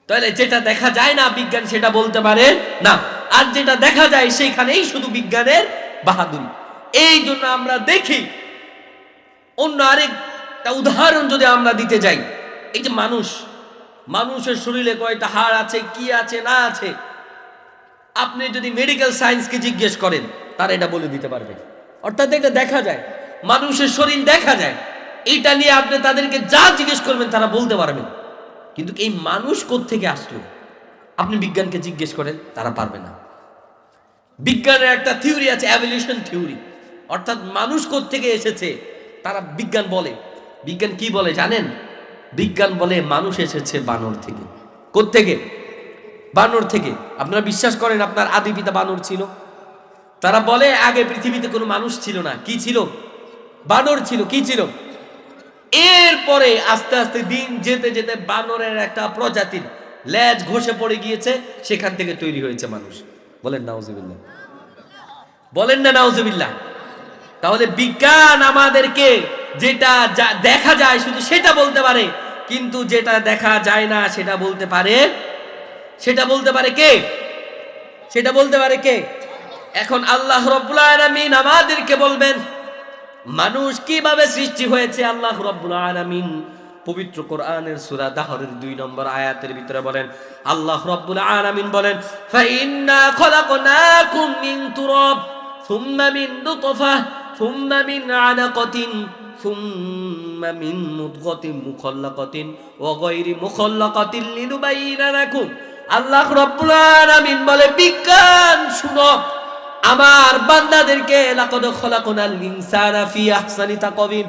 A: তাহলে যেটা দেখা যায় না বিজ্ঞান সেটা বলতে পারে না, আর যেটা দেখা যায় সেইখানেই শুধু বিজ্ঞানের বাহাদুরি। এই জন্য আমরা দেখি, অন্য আরেকটা উদাহরণ যদি আমরা দিতে যাই, এই যে মানুষের শরীরে কয়টা হাড় আছে, কি আছে না আছে, আপনি যদি মেডিকেল সায়েন্সকে জিজ্ঞেস করেন তারা এটা বলে দিতে পারবে। অর্থাৎ এটা দেখা যায়, মানুষের শরীর দেখা যায়, এটা নিয়ে আপনি তাদেরকে যা জিজ্ঞেস করবেন তারা বলতে পারবেন। কিন্তু এই মানুষ কোত্থেকে আসলো আপনি বিজ্ঞানকে জিজ্ঞেস করেন, তারা পারবে না। বিজ্ঞানের একটা থিওরি আছে, এভলিউশন থিওরি, অর্থাৎ মানুষ কোত্থেকে এসেছে তারা বিজ্ঞান বলে। বিজ্ঞান কি বলে জানেন? বিজ্ঞান বলে মানুষ এসেছে বানর থেকে। কোত্থেকে? বানর থেকে। আপনারা বিশ্বাস করেন আপনার আদি পিতা বানর ছিল? তারা বলে আগে পৃথিবীতে কোনো মানুষ ছিল না, কি ছিল? বানর ছিল। কি ছিল? এরপরে আস্তে আস্তে দিন যেতে যেতে বানরের একটা প্রজাতির লেজ ঘষে পড়ে গিয়েছে, সেখান থেকে তৈরি হয়েছে মানুষ। বলেন নাউজুবিল্লাহ, বলেন না নাউজুবিল্লাহ। তাহলে বিজ্ঞান আমাদেরকে যেটা দেখা যায় শুধু সেটা বলতে পারে, কিন্তু যেটা দেখা যায় না সেটা বলতে পারে। সেটা বলতে পারে কে? সেটা বলতে পারে কে? এখন আল্লাহ রাব্বুল আলামিন আমাদেরকে বলবেন মানুষ কিভাবে সৃষ্টি হয়েছে। আল্লাহ রাব্বুল আলামিন পবিত্র কোরআনের সূরা দাহরের 2 নম্বর আয়াতের ভিতরে বলেন, আল্লাহ রাব্বুল আলামিন বলেন, ফাইন্না খলাকনাকুম মিন তুরাব সুম্মা মিন নুতফা সুম্মা মিন আলাকাতিন সুম্মা মিন মুদগাতিন মুখাল্লাকাতিন ওয়া গায়রি মুখাল্লাকাতিন লিনুবাইয়িনা লাকুম। আল্লাহ রাব্বুল আলামিন বলে, বিজ্ঞান শুনো, আমার বান্দাদেরকে লাকাদ খলাকনাল ইনসানা ফি আহসানি তাকওয়িম,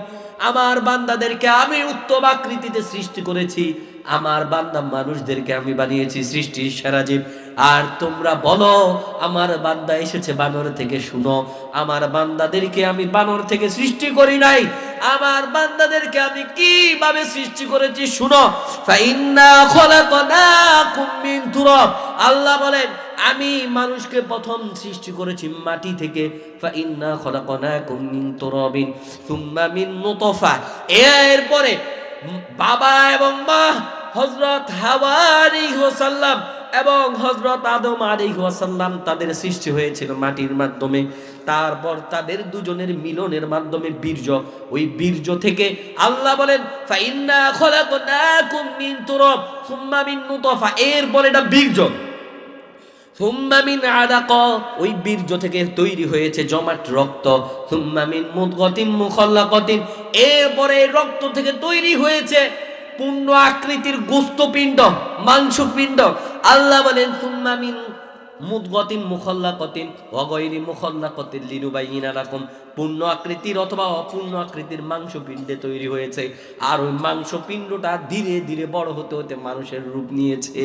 A: আমার বান্দাদেরকে আমি উত্তম আকৃতিতে সৃষ্টি করেছি, আমার বান্দা মানুষদেরকে আমি বানিয়েছি সৃষ্টির সেরা জীব। আর তোমরা বলো আমার বান্দা এসেছে বানর থেকে। শুনো, আমার বান্দাদেরকে আমি বানর থেকে সৃষ্টি করি নাই, আমার বান্দাদেরকে আমি কিভাবে সৃষ্টি করেছি শুনো। ফাইন্না খলাকনাকুম মিন তুরাব, আল্লাহ বলেন আমি মানুষকে প্রথম সৃষ্টি করেছি মাটি থেকে। ফাইন্না খলাকনাকুম মিন তুরাবিন সুম্মা মিন নুতফা, এরপরে বাবা এবং মা হযরত হাওয়া আলাইহিস সালাম এবং হযরত আদম আলাইহিস সালাম তাদের সৃষ্টি হয়েছিল মাটির মাধ্যমে। তারপর তাদের দুজনের মিলনের মাধ্যমে বীর্য, ওই বীর্য থেকে আল্লাহ বলেন ফাইন্না খলাকনাকুম মিন তুরাব সুম্মা মিন নুতফা, এরপর এটা বীর্য, সুম্মা মিন আলাকা, ওই বীর্য থেকে তৈরি হয়েছে জমাট রক্ত, সুম্মা মিন মুদগাতিন মুখাল্লাকাতিন, এরপরে রক্ত থেকে তৈরি হয়েছে পূর্ণ আকৃতির গোস্তপিণ্ড, মাংসপিণ্ড। আল্লাহ বলেন সুম্মা মিন মুদগাতিন মুখাল্লাকাতিন ওয়া গায়রি মুখাল্লাকাতিন লিনুবাইয়িনা লাকুম, পূর্ণ আকৃতির অথবা অপূর্ণ আকৃতির মাংসপিণ্ডে তৈরি হয়েছে, আর ওই মাংসপিণ্ডটা ধীরে ধীরে বড় হতে হতে মানুষের রূপ নিয়েছে।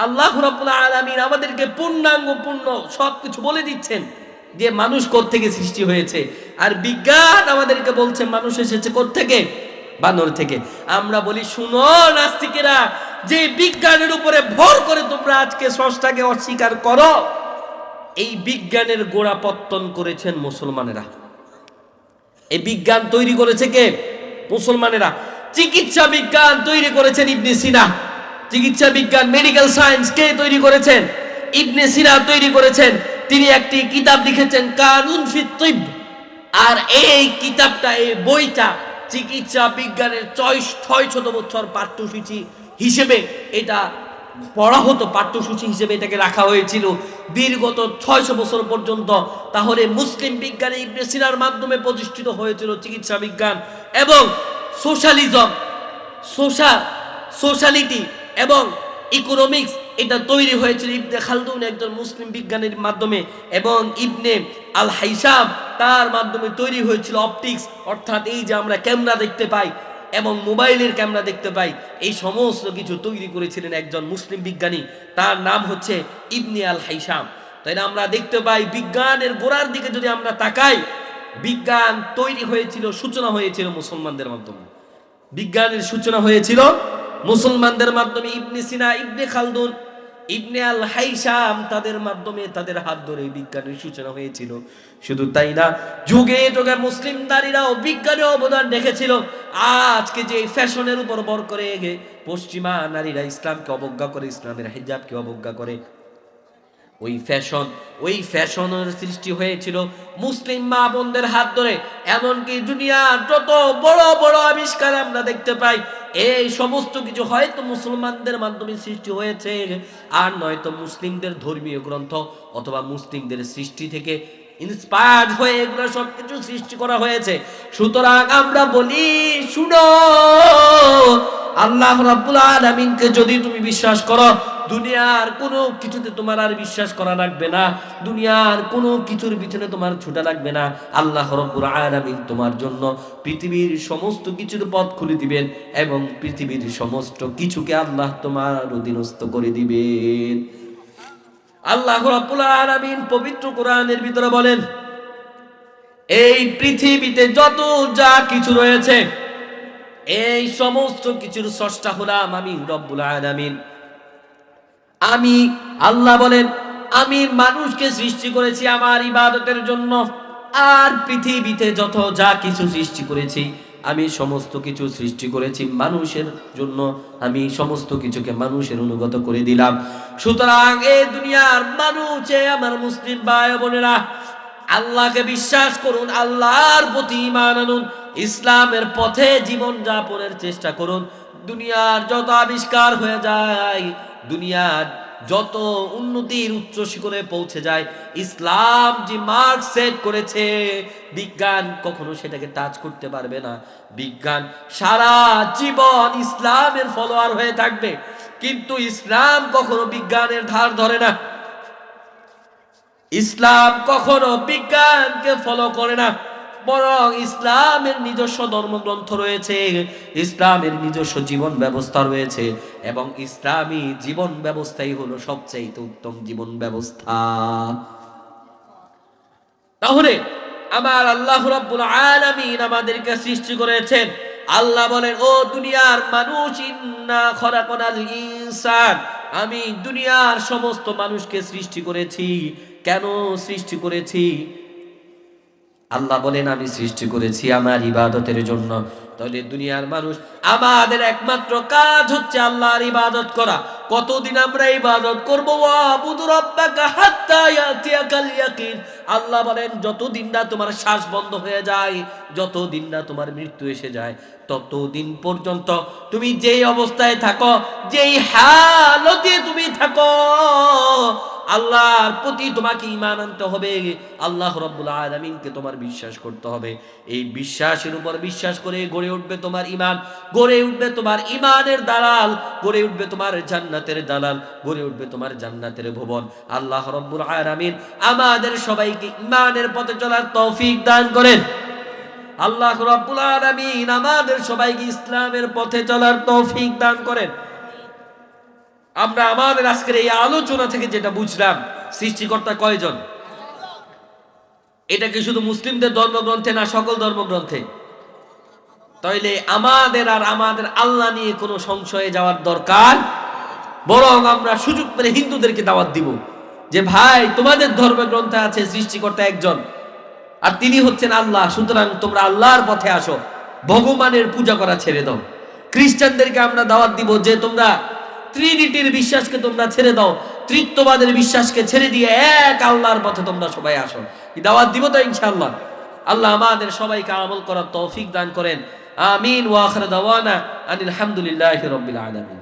A: আল্লাহ রাব্বুল আলামিন আমাদেরকে পূর্ণাঙ্গ পূর্ণ সবকিছু বলে দিচ্ছেন যে মানুষ কোত্থেকে সৃষ্টি হয়েছে, আর বিজ্ঞান আমাদেরকে বলছে মানুষ এসেছে কোত্থেকে, বানর থেকে। আমরা বলি শুনো নাস্তিকেরা, যে বিজ্ঞানের উপরে ভর করে তোমরা আজকে স্রষ্টাকে অস্বীকার করো, এই বিজ্ঞানের গোড়াপত্তন করেছেন মুসলমানেরা। এই বিজ্ঞান তৈরি করেছে কে? মুসলমানেরা। চিকিৎসা বিজ্ঞান তৈরি করেছেন ইবনে সিনা। চিকিৎসা বিজ্ঞান, মেডিকেল সায়েন্স কে তৈরি করেছেন? ইবনে সিনা তৈরি করেছেন। তিনি একটি কিতাব লিখেছেন কানুন ফি তিব, আর এই কিতাবটা, এই বইটা চিকিৎসা বিজ্ঞানের 600 বছর পাঠ্যসূচি হিসেবে এটা পড়া হতো, পাঠ্যসূচি হিসেবে এটাকে রাখা হয়েছিল দীর্ঘত 600 বছর পর্যন্ত। তাহলে মুসলিম বিজ্ঞানী ইবনে সিনার মাধ্যমে প্রতিষ্ঠিত হয়েছিল চিকিৎসা বিজ্ঞান, এবং সোশ্যালিজম, সোশ্যালিটি এবং ইকোনমিক্স এটা তৈরি হয়েছিল ইবনে খালদুন, একজন মুসলিম বিজ্ঞানীর মাধ্যমে, এবং ইবনে আল হাইসাম তার মাধ্যমে তৈরি হয়েছিল অপটিক্স, অর্থাৎ এই যে আমরা ক্যামেরা দেখতে পাই এবং মোবাইলের ক্যামেরা দেখতে পাই, এই সমস্ত কিছু তৈরি করেছিলেন একজন মুসলিম বিজ্ঞানী, তার নাম হচ্ছে ইবনে আল হাইসাম। তাই না আমরা দেখতে পাই বিজ্ঞানের গোড়ার দিকে যদি আমরা তাকাই, বিজ্ঞান তৈরি হয়েছিল, সূচনা হয়েছিল মুসলমানদের মাধ্যমে। বিজ্ঞানের সূচনা হয়েছিল মুসলমানদের মাধ্যমে। ইবনে সিনা, ইবনে খালদুন, ইবনে আল হাইসাম তাদের মাধ্যমে, তাদের হাত ধরে বিজ্ঞানের সূচনা হয়েছিল। শুধু তাই না, যুগে যুগে মুসলিম নারীরাও বিজ্ঞানের অবদান রেখেছিল। আজকে যে ফ্যাশনের উপর ভর করে পশ্চিমা নারীরা ইসলামকে অবজ্ঞা করে, ইসলামের হিজাবকে অবজ্ঞা করে, ওই ফ্যাশনের সৃষ্টি হয়েছিল মুসলিম মা বোনদের হাত ধরে। এমনকি দুনিয়ার যত বড় বড় আবিষ্কার আমরা দেখতে পাই, এই সমস্ত কিছু হয়তো মুসলমানদের মাধ্যমে সৃষ্টি হয়েছে, আর নয়তো মুসলিমদের ধর্মীয় গ্রন্থ অথবা মুসলিমদের সৃষ্টি থেকে ইন্সপায়ার্ড হয়ে এগুলো সবকিছু সৃষ্টি করা হয়েছে। সুতরাং আমরা বলি শুনো, আল্লাহ রাব্বুল আলামিনকে যদি তুমি বিশ্বাস করো, দুনিয়ার কোনো কিছুতে তোমার আর বিশ্বাস করা লাগবে না, দুনিয়ার কোনো কিছুর পিছনে তোমার ছুটা লাগবে না। আল্লাহ রাব্বুল আলামিন তোমার জন্য পৃথিবীর সমস্ত কিছুর পথ খুলে দিবেন, এবং পৃথিবীর সমস্ত কিছুকে আল্লাহ তোমার অধীনস্থ করে দিবেন। আল্লাহ রাব্বুল আলামিন পবিত্র কোরআনের ভিতরে বলেন, এই পৃথিবীতে যত যা কিছু রয়েছে, এই সমস্ত কিছুর স্রষ্টা হলাম আমি রব্বুল আলামিন। আমি আল্লাহ বলেন, আমি মানুষকে সৃষ্টি করেছি আমার ইবাদতের জন্য, আর পৃথিবীতে যত যা কিছু সৃষ্টি করেছি, আমি সমস্ত কিছু সৃষ্টি করেছি মানুষের জন্য। আমি সমস্ত কিছুকে মানুষের অনুগত করে দিলাম। সুতরাং এই দুনিয়ার মানুষ, আমার মুসলিম ভাই বোনেরা, আল্লাহকে বিশ্বাস করুন, আল্লাহর প্রতি ঈমান আনুন, ইসলামের পথে জীবন যাপনের চেষ্টা করুন। দুনিয়ার যত আবিষ্কার হয়ে যায়, দুনিয়ার যত উন্নতির উচ্চ শিখরে পৌঁছে যায়, ইসলাম যে মার্ক সেট করেছে, বিজ্ঞান কখনো সেটাকে টাচ করতে পারবে না। বিজ্ঞান সারা জীবন ইসলামের ফলোয়ার হয়ে থাকবে, কিন্তু ইসলাম কখনো বিজ্ঞানের ধার ধরে না। ইসলাম কখনো বিজ্ঞানকে ফলো করে না, বরং ইসলামের নিজস্ব ধর্মগ্রন্থ রয়েছে, ইসলামের নিজস্ব জীবন ব্যবস্থা রয়েছে, এবং ইসলামী জীবন ব্যবস্থাই হলো সবচেয়ে উত্তম জীবন ব্যবস্থা। তাহলে আমার আল্লাহ রাব্বুল আলামিন আমাদেরকে সৃষ্টি করেছেন। আল্লাহ বলেন, ও দুনিয়ার মানুষ, ইন্না খলাকনাল ইনসান, আমি দুনিয়ার সমস্ত মানুষকে সৃষ্টি করেছি। কেন সৃষ্টি করেছি? আল্লাহ বলেন, আমি সৃষ্টি করেছি আমার ইবাদতের জন্য। তাহলে দুনিয়ার মানুষ, আমাদের একমাত্র কাজ হচ্ছে আল্লাহর ইবাদত করা, কতদিন আমরা ইবাদত করব? ওয়াবুদু রাব্বাকা হাত্তা ইয়াতিয়াকাল ইয়াকিন। আল্লাহ বলেন যতদিন না তোমার শ্বাস বন্ধ হয়ে যায়, যতদিন না তোমার মৃত্যু এসে যায়, ততদিন পর্যন্ত তুমি যেই অবস্থায় থাকো, যেই হালতে তুমি থাকো, আল্লাহর প্রতি তোমাকে ঈমান আনতে হবে, আল্লাহ রাব্বুল আলামিনকে তোমার বিশ্বাস করতে হবে। এই বিশ্বাসের উপর বিশ্বাস করে গড়ে উঠবে তোমার ঈমান, গড়ে উঠবে তোমার ঈমানের দালাল, গড়ে উঠবে তোমার জান্নাতের দালাল, গড়ে উঠবে তোমার জান্নাতের ভবন। আল্লাহ রাব্বুল আলামিন আমাদের সবাইকে ঈমানের পথে চলার তৌফিক দান করেন। আল্লাহ রাব্বুল আলামিন আমাদের সবাইকে ইসলামের পথে চলার তৌফিক দান করেন। আমরা আমাদের আজকের এই আলোচনা থেকে যেটা বুঝলাম, সৃষ্টিকর্তা কয়জন? এটা কি শুধু মুসলিমদের ধর্মগ্রন্থে না সকল ধর্মগ্রন্থে? তাইলে আমাদের আর আমাদের আল্লাহ নিয়ে কোনো সংশয়ে যাওয়ার দরকার, বরং আমরা সুযোগ পেলে হিন্দুদেরকে দাওয়াত দিব যে ভাই তোমাদের ধর্মগ্রন্থে আছে সৃষ্টিকর্তা একজন, আর তিনি হচ্ছেন আল্লাহ, সুতরাং তোমরা আল্লাহর পথে আসো, ভগবানের পূজা করা ছেড়ে দাও। খ্রিস্টানদেরকে আমরা দাওয়াত দিব যে তোমরা ট্রিনিটির বিশ্বাসকে তোমরা ছেড়ে দাও, তৃত্ববাদের বিশ্বাসকে ছেড়ে দিয়ে এক আল্লাহর পথে তোমরা সবাই আসো। এই দাওয়াত দিব তো ইনশাআল্লাহ। আল্লাহ আমাদের সবাইকে আমল করার তৌফিক দান করেন। আমিন ওয়া আখির দাওয়ানা আনিল হামদুলিল্লাহি রাব্বিল আলামিন।